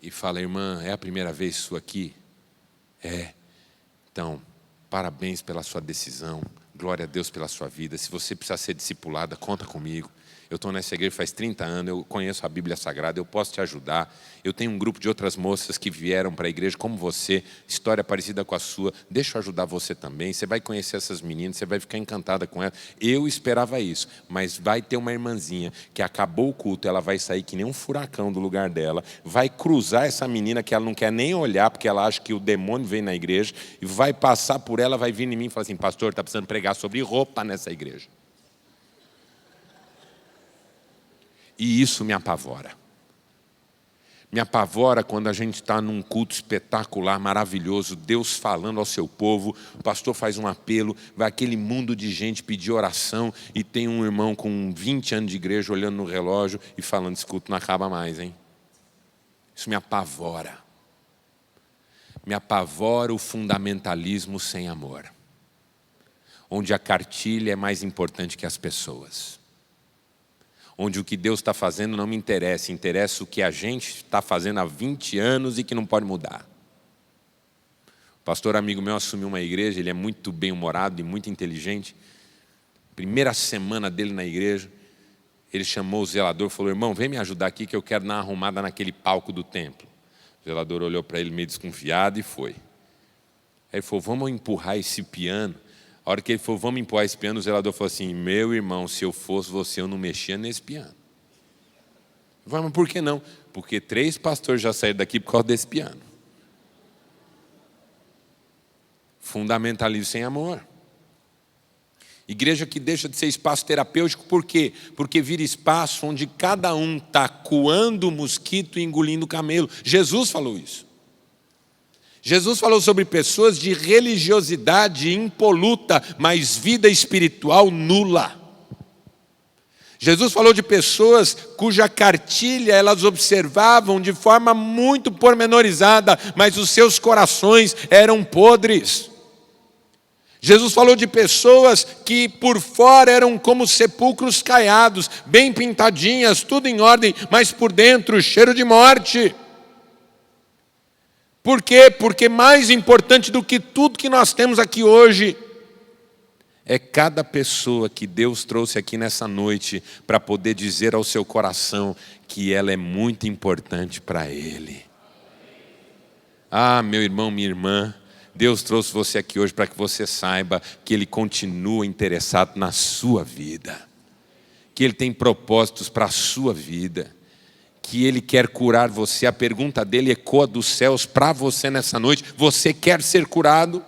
Speaker 1: E fala, irmã, é a primeira vez sua aqui? É. Então, parabéns pela sua decisão. Glória a Deus pela sua vida. Se você precisar ser discipulada, conta comigo. Eu estou nessa igreja faz 30 anos, eu conheço a Bíblia Sagrada, eu posso te ajudar. Eu tenho um grupo de outras moças que vieram para a igreja como você, história parecida com a sua. Deixa eu ajudar você também. Você vai conhecer essas meninas, você vai ficar encantada com elas. Eu esperava isso, mas vai ter uma irmãzinha que acabou o culto, ela vai sair que nem um furacão do lugar dela, vai cruzar essa menina que ela não quer nem olhar, porque ela acha que o demônio vem na igreja, e vai passar por ela, vai vir em mim e falar assim, pastor, está precisando pregar sobre roupa nessa igreja. E isso me apavora. Me apavora quando a gente está num culto espetacular, maravilhoso, Deus falando ao seu povo, o pastor faz um apelo, vai aquele mundo de gente pedir oração e tem um irmão com 20 anos de igreja olhando no relógio e falando, esse culto não acaba mais, hein? Isso me apavora. Me apavora o fundamentalismo sem amor, onde a cartilha é mais importante que as pessoas. Onde o que Deus está fazendo não me interessa, interessa o que a gente está fazendo há 20 anos e que não pode mudar. O pastor amigo meu assumiu uma igreja, ele é muito bem-humorado e muito inteligente. Primeira semana dele na igreja, ele chamou o zelador e falou, irmão, vem me ajudar aqui que eu quero dar uma arrumada naquele palco do templo. O zelador olhou para ele meio desconfiado e foi. Aí ele falou, vamos empurrar esse piano. A hora que ele falou, vamos empurrar esse piano, o zelador falou assim, meu irmão, se eu fosse você, eu não mexia nesse piano. Eu falei, mas por que não? Porque 3 pastores já saíram daqui por causa desse piano. Fundamentalismo sem amor. Igreja que deixa de ser espaço terapêutico, por quê? Porque vira espaço onde cada um está coando o mosquito e engolindo o camelo. Jesus falou isso. Jesus falou sobre pessoas de religiosidade impoluta, mas vida espiritual nula. Jesus falou de pessoas cuja cartilha elas observavam de forma muito pormenorizada, mas os seus corações eram podres. Jesus falou de pessoas que por fora eram como sepulcros caiados, bem pintadinhas, tudo em ordem, mas por dentro cheiro de morte. Por quê? Porque mais importante do que tudo que nós temos aqui hoje é cada pessoa que Deus trouxe aqui nessa noite para poder dizer ao seu coração que ela é muito importante para Ele. Ah, meu irmão, minha irmã, Deus trouxe você aqui hoje para que você saiba que Ele continua interessado na sua vida, que Ele tem propósitos para a sua vida, que Ele quer curar você. A pergunta dele ecoa dos céus para você nessa noite: você quer ser curado?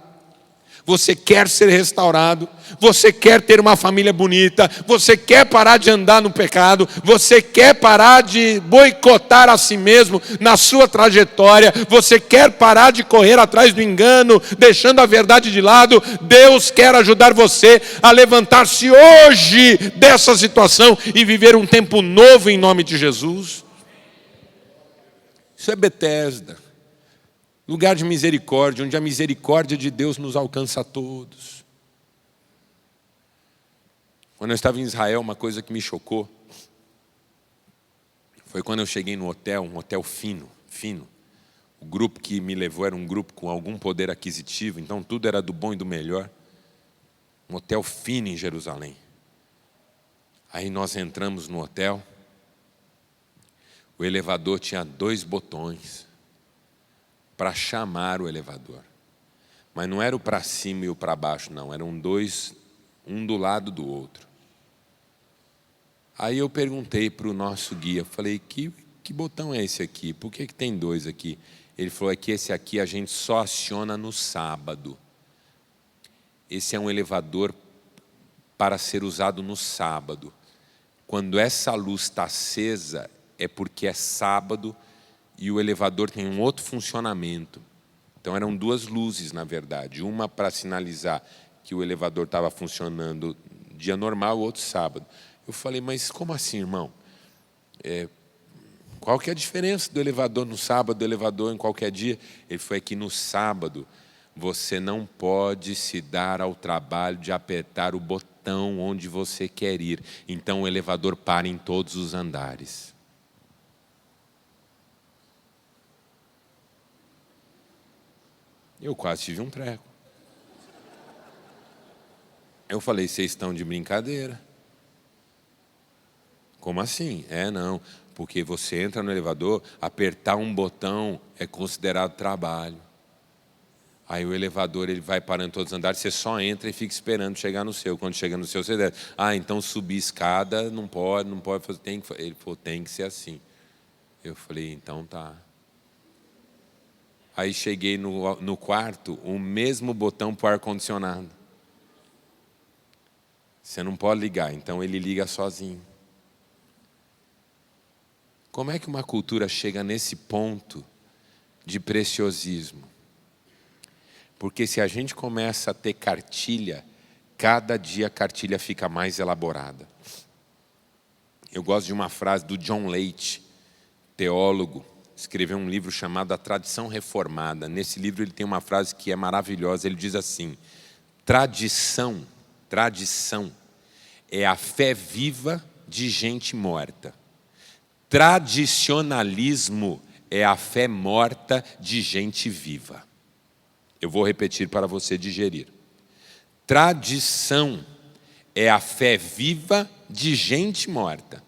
Speaker 1: Você quer ser restaurado? Você quer ter uma família bonita? Você quer parar de andar no pecado? Você quer parar de boicotar a si mesmo na sua trajetória? Você quer parar de correr atrás do engano, deixando a verdade de lado? Deus quer ajudar você a levantar-se hoje dessa situação e viver um tempo novo em nome de Jesus. Isso é Betesda, lugar de misericórdia, onde a misericórdia de Deus nos alcança a todos. Quando eu estava em Israel, uma coisa que me chocou foi quando eu cheguei no hotel, um hotel fino. O grupo que me levou era um grupo com algum poder aquisitivo, então tudo era do bom e do melhor. Um hotel fino em Jerusalém. Aí nós entramos no hotel, o elevador tinha 2 botões para chamar o elevador. Mas não era o para cima e o para baixo, não. Eram 2, um do lado do outro. Aí eu perguntei para o nosso guia, falei, que botão é esse aqui? Por que tem 2 aqui? Ele falou, é que esse aqui a gente só aciona no sábado. Esse é um elevador para ser usado no sábado. Quando essa luz está acesa, é porque é sábado e o elevador tem um outro funcionamento. Então eram 2 luzes, na verdade. Uma para sinalizar que o elevador estava funcionando dia normal, o outro sábado. Eu falei, mas como assim, irmão? Qual que é a diferença do elevador no sábado, do elevador em qualquer dia? Ele falou, que no sábado você não pode se dar ao trabalho de apertar o botão onde você quer ir. Então o elevador para em todos os andares. Eu quase tive um treco. Eu falei, vocês estão de brincadeira. Como assim? Não, porque você entra no elevador, apertar um botão é considerado trabalho. Aí o elevador ele vai parando em todos os andares, você só entra e fica esperando chegar no seu. Quando chega no seu, você desce. Então subir escada não pode fazer. Ele falou, tem que ser assim. Eu falei, então tá. Aí cheguei no quarto, o mesmo botão para o ar-condicionado. Você não pode ligar, então ele liga sozinho. Como é que uma cultura chega nesse ponto de preciosismo? Porque se a gente começa a ter cartilha, cada dia a cartilha fica mais elaborada. Eu gosto de uma frase do John Leite, teólogo, escreveu um livro chamado A Tradição Reformada. Nesse livro ele tem uma frase que é maravilhosa, ele diz assim, tradição é a fé viva de gente morta. Tradicionalismo é a fé morta de gente viva. Eu vou repetir para você digerir. Tradição é a fé viva de gente morta.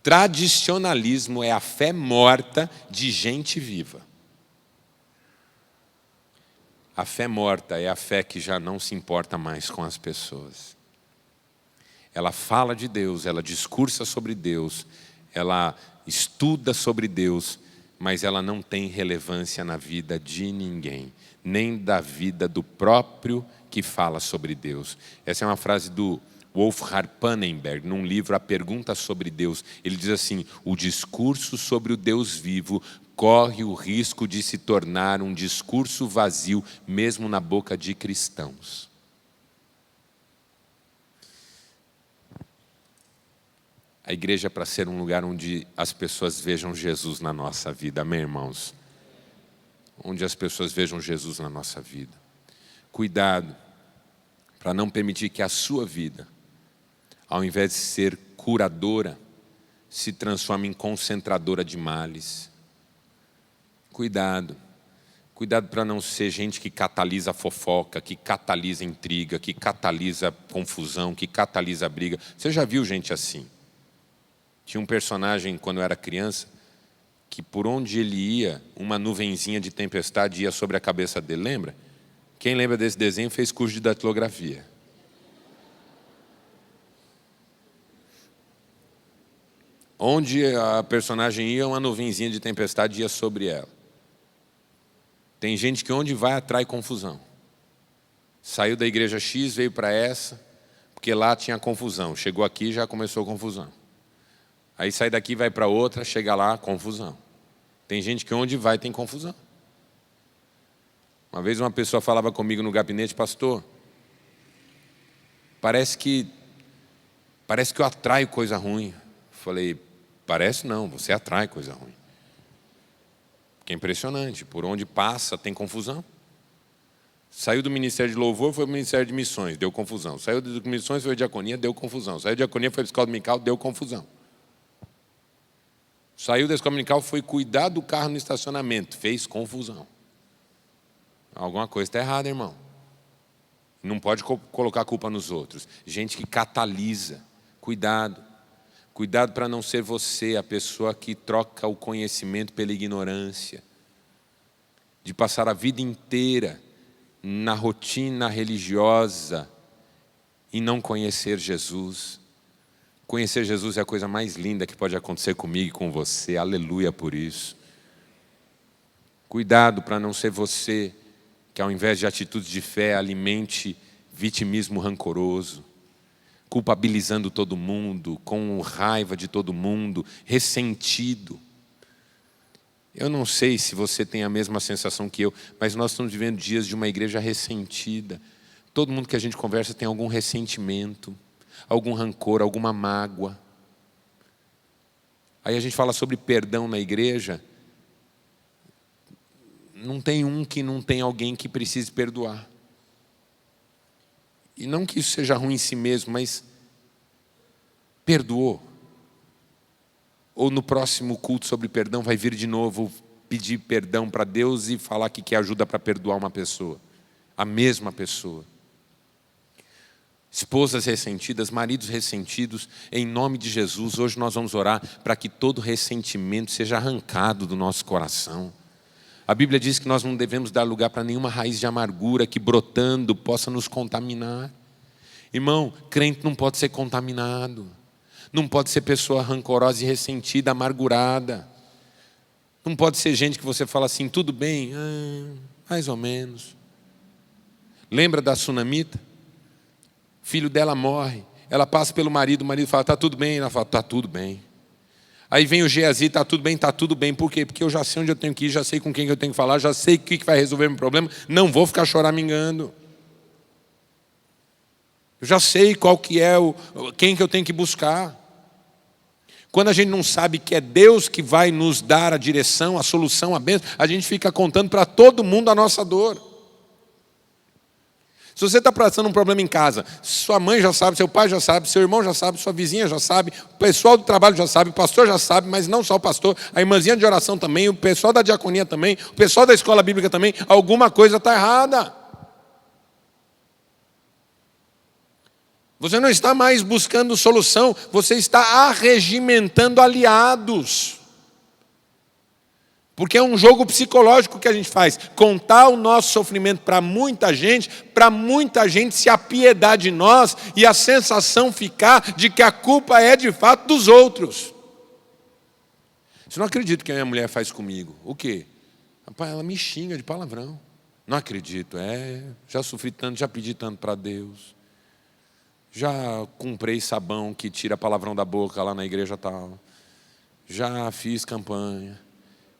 Speaker 1: Tradicionalismo é a fé morta de gente viva. A fé morta é a fé que já não se importa mais com as pessoas. Ela fala de Deus, ela discursa sobre Deus, ela estuda sobre Deus, mas ela não tem relevância na vida de ninguém, nem da vida do próprio que fala sobre Deus. Essa é uma frase do Wolfhard Pannenberg, num livro A Pergunta sobre Deus. Ele diz assim: o discurso sobre o Deus vivo corre o risco de se tornar um discurso vazio, mesmo na boca de cristãos. A igreja é para ser um lugar onde as pessoas vejam Jesus na nossa vida, amém, irmãos? Onde as pessoas vejam Jesus na nossa vida. Cuidado para não permitir que a sua vida, ao invés de ser curadora, se transforme em concentradora de males. Cuidado. Cuidado para não ser gente que catalisa a fofoca, que catalisa a intriga, que catalisa a confusão, que catalisa a briga. Você já viu gente assim? Tinha um personagem, quando eu era criança, que por onde ele ia, uma nuvenzinha de tempestade ia sobre a cabeça dele, lembra? Quem lembra desse desenho fez curso de datilografia. Onde a personagem ia, uma nuvenzinha de tempestade ia sobre ela. Tem gente que onde vai atrai confusão. Saiu da igreja X, veio para essa, porque lá tinha confusão. Chegou aqui e já começou a confusão. Aí sai daqui, vai para outra, chega lá, confusão. Tem gente que onde vai tem confusão. Uma vez uma pessoa falava comigo no gabinete: pastor, parece que eu atraio coisa ruim. Falei: parece não, você atrai coisa ruim. Que é impressionante, por onde passa tem confusão. Saiu do Ministério de Louvor, foi para o Ministério de Missões, deu confusão. Saiu de Missões, foi para a Diaconia, deu confusão. Saiu da Diaconia, foi para a Escola Dominical, deu confusão. Saiu da Escola Dominical, foi cuidar do carro no estacionamento, fez confusão. Alguma coisa está errada, irmão. Não pode colocar a culpa nos outros. Gente que catalisa. Cuidado. Cuidado para não ser você a pessoa que troca o conhecimento pela ignorância. De passar a vida inteira na rotina religiosa e não conhecer Jesus. Conhecer Jesus é a coisa mais linda que pode acontecer comigo e com você. Aleluia por isso. Cuidado para não ser você que, ao invés de atitudes de fé, alimente vitimismo rancoroso, culpabilizando todo mundo, com raiva de todo mundo, ressentido. Eu não sei se você tem a mesma sensação que eu, mas nós estamos vivendo dias de uma igreja ressentida. Todo mundo que a gente conversa tem algum ressentimento, algum rancor, alguma mágoa. Aí a gente fala sobre perdão na igreja. Não tem um que não tem alguém que precise perdoar. E não que isso seja ruim em si mesmo, mas perdoou. Ou no próximo culto sobre perdão vai vir de novo pedir perdão para Deus e falar que quer ajuda para perdoar uma pessoa. A mesma pessoa. Esposas ressentidas, maridos ressentidos, em nome de Jesus, hoje nós vamos orar para que todo ressentimento seja arrancado do nosso coração. A Bíblia diz que nós não devemos dar lugar para nenhuma raiz de amargura que brotando possa nos contaminar. Irmão, crente não pode ser contaminado. Não pode ser pessoa rancorosa e ressentida, amargurada. Não pode ser gente que você fala assim, tudo bem, mais ou menos. Lembra da sunamita? Filho dela morre. Ela passa pelo marido, o marido fala, está tudo bem? Ela fala, está tudo bem. Aí vem o Geazi, está tudo bem, está tudo bem. Por quê? Porque eu já sei onde eu tenho que ir, já sei com quem eu tenho que falar, já sei o que vai resolver meu problema. Não vou ficar choramingando. Eu já sei qual que é quem que eu tenho que buscar. Quando a gente não sabe que é Deus que vai nos dar a direção, a solução, a bênção, a gente fica contando para todo mundo a nossa dor. Se você está passando um problema em casa, sua mãe já sabe, seu pai já sabe, seu irmão já sabe, sua vizinha já sabe, o pessoal do trabalho já sabe, o pastor já sabe, mas não só o pastor, a irmãzinha de oração também, o pessoal da diaconia também, o pessoal da escola bíblica também, alguma coisa está errada. Você não está mais buscando solução, você está arregimentando aliados. Porque é um jogo psicológico que a gente faz. Contar o nosso sofrimento para muita gente se apiedar de nós e a sensação ficar de que a culpa é de fato dos outros. Você não acredita que a minha mulher faz comigo. O quê? Rapaz, ela me xinga de palavrão. Não acredito. Já sofri tanto, já pedi tanto para Deus. Já comprei sabão que tira palavrão da boca lá na igreja tal. Já fiz campanha.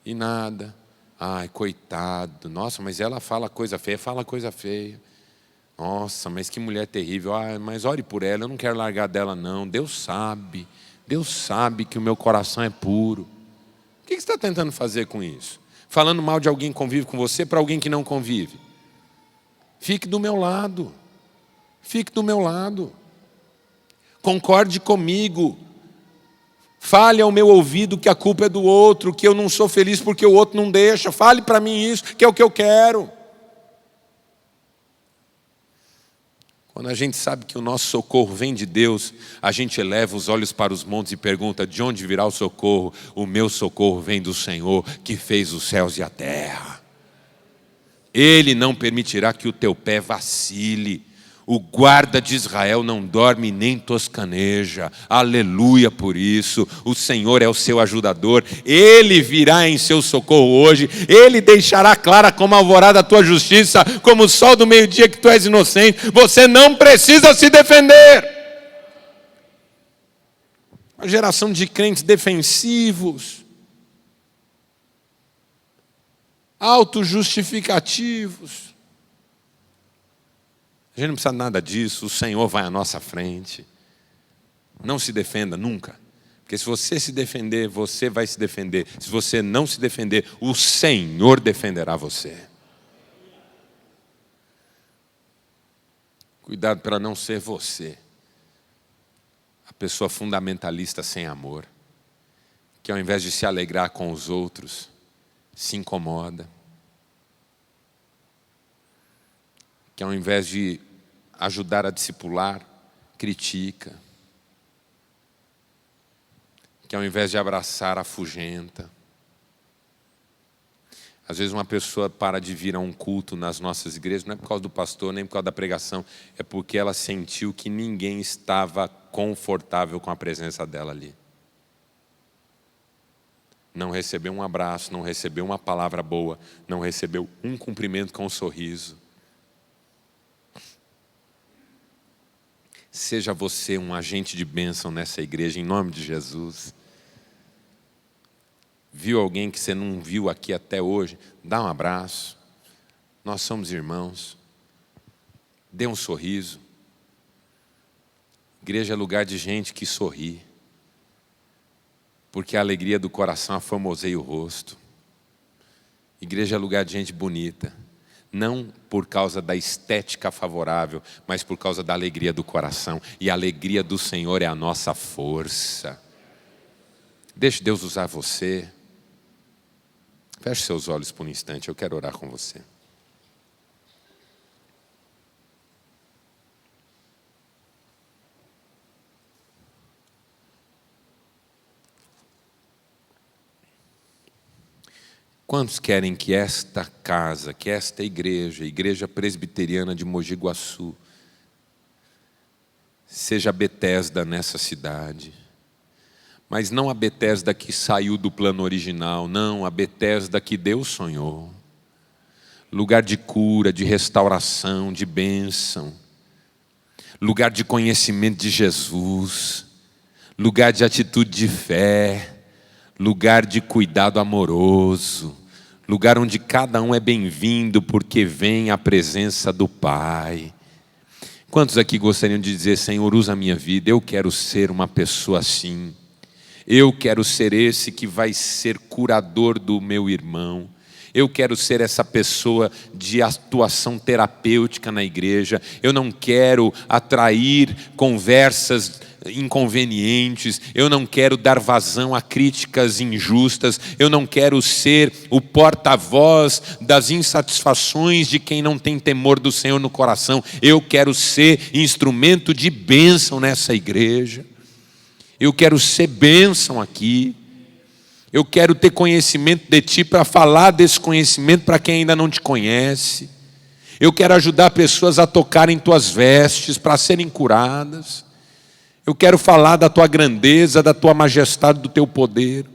Speaker 1: E nada. Ai, coitado. Nossa, mas ela fala coisa feia. Fala coisa feia. Nossa, mas que mulher terrível. Ai, mas ore por ela. Eu não quero largar dela, não. Deus sabe. Deus sabe que o meu coração é puro. O que você está tentando fazer com isso? Falando mal de alguém que convive com você para alguém que não convive. Fique do meu lado. Fique do meu lado. Concorde comigo. Fale ao meu ouvido que a culpa é do outro, que eu não sou feliz porque o outro não deixa. Fale para mim isso, que é o que eu quero. Quando a gente sabe que o nosso socorro vem de Deus, a gente eleva os olhos para os montes e pergunta: de onde virá o socorro? O meu socorro vem do Senhor, que fez os céus e a terra. Ele não permitirá que o teu pé vacile. O guarda de Israel não dorme nem toscaneja. Aleluia por isso. O Senhor é o seu ajudador. Ele virá em seu socorro hoje. Ele deixará clara como a alvorada a tua justiça, como o sol do meio-dia que tu és inocente. Você não precisa se defender. Uma geração de crentes defensivos, autojustificativos. A gente não precisa de nada disso, o Senhor vai à nossa frente. Não se defenda nunca. Porque se você se defender, você vai se defender. Se você não se defender, o Senhor defenderá você. Cuidado para não ser você a pessoa fundamentalista sem amor, que ao invés de se alegrar com os outros, se incomoda. Que ao invés de ajudar a discipular, critica. Que ao invés de abraçar, afugenta. Às vezes uma pessoa para de vir a um culto nas nossas igrejas, não é por causa do pastor, nem por causa da pregação, é porque ela sentiu que ninguém estava confortável com a presença dela ali. Não recebeu um abraço, não recebeu uma palavra boa, não recebeu um cumprimento com um sorriso. Seja você um agente de bênção nessa igreja, em nome de Jesus. Viu alguém que você não viu aqui até hoje? Dá um abraço. Nós somos irmãos. Dê um sorriso. Igreja é lugar de gente que sorri. Porque a alegria do coração aformoseia o rosto. Igreja é lugar de gente bonita. Não por causa da estética favorável, mas por causa da alegria do coração. E a alegria do Senhor é a nossa força. Deixe Deus usar você. Feche seus olhos por um instante, eu quero orar com você. Quantos querem que esta casa, que esta igreja, Igreja Presbiteriana de Mogi Guaçu, seja a Betesda nessa cidade? Mas não a Betesda que saiu do plano original, não, a Betesda que Deus sonhou. Lugar de cura, de restauração, de bênção. Lugar de conhecimento de Jesus. Lugar de atitude de fé. Lugar de cuidado amoroso. Lugar onde cada um é bem-vindo porque vem a presença do Pai. Quantos aqui gostariam de dizer: Senhor, usa a minha vida, eu quero ser uma pessoa assim. Eu quero ser esse que vai ser curador do meu irmão. Eu quero ser essa pessoa de atuação terapêutica na igreja. Eu não quero atrair conversas inconvenientes. Eu não quero dar vazão a críticas injustas. Eu não quero ser o porta-voz das insatisfações de quem não tem temor do Senhor no coração. Eu quero ser instrumento de bênção nessa igreja. Eu quero ser bênção aqui. Eu quero ter conhecimento de Ti para falar desse conhecimento para quem ainda não Te conhece. Eu quero ajudar pessoas a tocarem Tuas vestes para serem curadas. Eu quero falar da Tua grandeza, da Tua majestade, do Teu poder.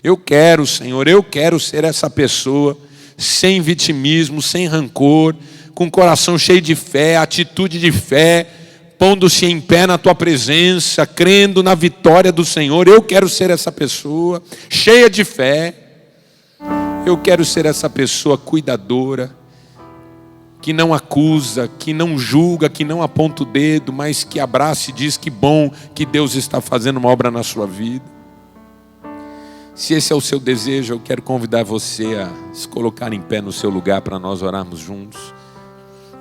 Speaker 1: Eu quero, Senhor, eu quero ser essa pessoa sem vitimismo, sem rancor, com o coração cheio de fé, atitude de fé, pondo-se em pé na tua presença, crendo na vitória do Senhor. Eu quero ser essa pessoa cheia de fé. Eu quero ser essa pessoa cuidadora, que não acusa, que não julga, que não aponta o dedo, mas que abraça e diz que bom que Deus está fazendo uma obra na sua vida. Se esse é o seu desejo, eu quero convidar você a se colocar em pé no seu lugar para nós orarmos juntos.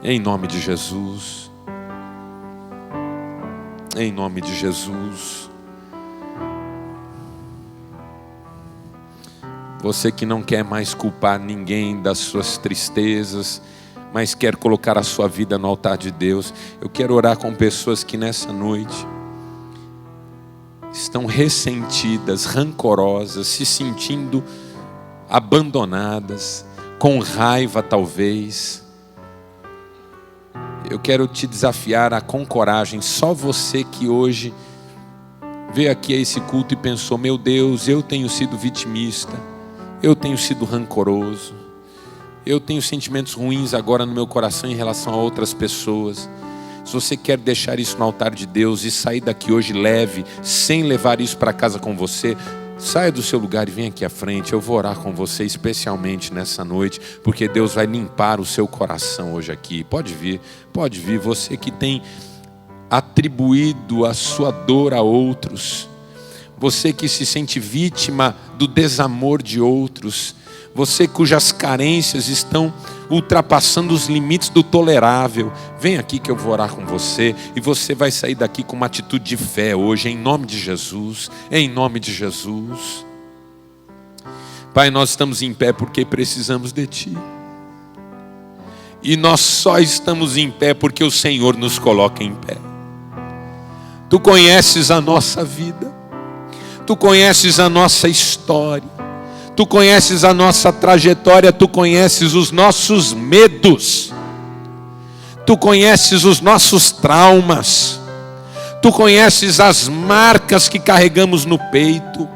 Speaker 1: Em nome de Jesus. Em nome de Jesus. Você que não quer mais culpar ninguém das suas tristezas, mas quer colocar a sua vida no altar de Deus, eu quero orar com pessoas que nessa noite estão ressentidas, rancorosas, se sentindo abandonadas, com raiva talvez. Eu quero te desafiar a com coragem. Só você que hoje veio aqui a esse culto e pensou: meu Deus, eu tenho sido vitimista, eu tenho sido rancoroso, eu tenho sentimentos ruins agora no meu coração em relação a outras pessoas. Se você quer deixar isso no altar de Deus e sair daqui hoje leve, sem levar isso para casa com você, saia do seu lugar e venha aqui à frente. Eu vou orar com você especialmente nessa noite, porque Deus vai limpar o seu coração hoje aqui. Pode vir, você que tem atribuído a sua dor a outros, você que se sente vítima do desamor de outros, você cujas carências estão ultrapassando os limites do tolerável, vem aqui que eu vou orar com você, e você vai sair daqui com uma atitude de fé hoje, em nome de Jesus, em nome de Jesus. Pai, nós estamos em pé porque precisamos de Ti, e nós só estamos em pé porque o Senhor nos coloca em pé. Tu conheces a nossa vida, Tu conheces a nossa história, Tu conheces a nossa trajetória, Tu conheces os nossos medos, Tu conheces os nossos traumas, Tu conheces as marcas que carregamos no peito,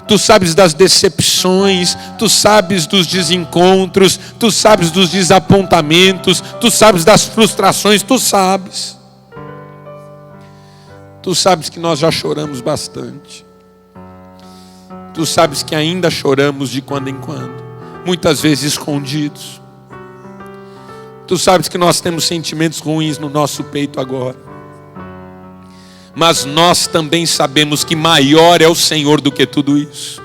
Speaker 1: Tu sabes das decepções, Tu sabes dos desencontros, Tu sabes dos desapontamentos, Tu sabes das frustrações, Tu sabes. Tu sabes que nós já choramos bastante. Tu sabes que ainda choramos de quando em quando, muitas vezes escondidos. Tu sabes que nós temos sentimentos ruins no nosso peito agora. Mas nós também sabemos que maior é o Senhor do que tudo isso.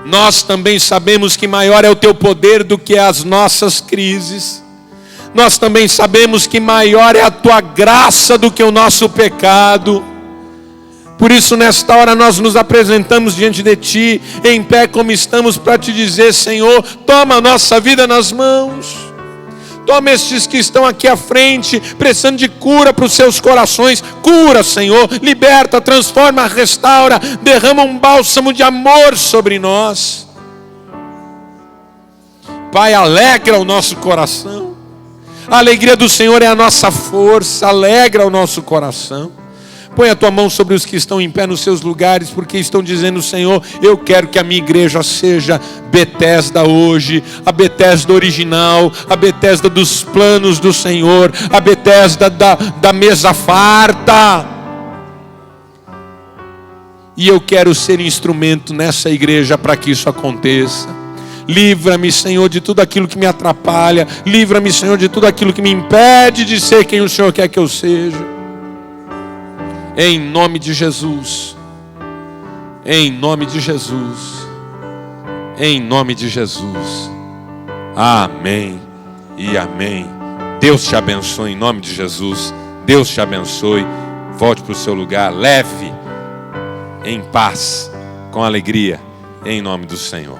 Speaker 1: Nós também sabemos que maior é o Teu poder do que as nossas crises. Nós também sabemos que maior é a Tua graça do que o nosso pecado. Por isso nesta hora nós nos apresentamos diante de Ti, em pé como estamos, para Te dizer: Senhor, toma a nossa vida nas mãos. Toma estes que estão aqui à frente, precisando de cura para os seus corações. Cura, Senhor, liberta, transforma, restaura, derrama um bálsamo de amor sobre nós. Pai, alegra o nosso coração. A alegria do Senhor é a nossa força, alegra o nosso coração. Põe a tua mão sobre os que estão em pé nos seus lugares, porque estão dizendo: Senhor, eu quero que a minha igreja seja Betesda hoje, a Betesda original, a Betesda dos planos do Senhor, a Betesda da mesa farta. E eu quero ser instrumento nessa igreja para que isso aconteça. Livra-me, Senhor, de tudo aquilo que me atrapalha. Livra-me, Senhor, de tudo aquilo que me impede de ser quem o Senhor quer que eu seja. Em nome de Jesus, em nome de Jesus, em nome de Jesus. Amém e amém. Deus te abençoe em nome de Jesus. Deus te abençoe. Volte para o seu lugar, leve, em paz, com alegria, em nome do Senhor.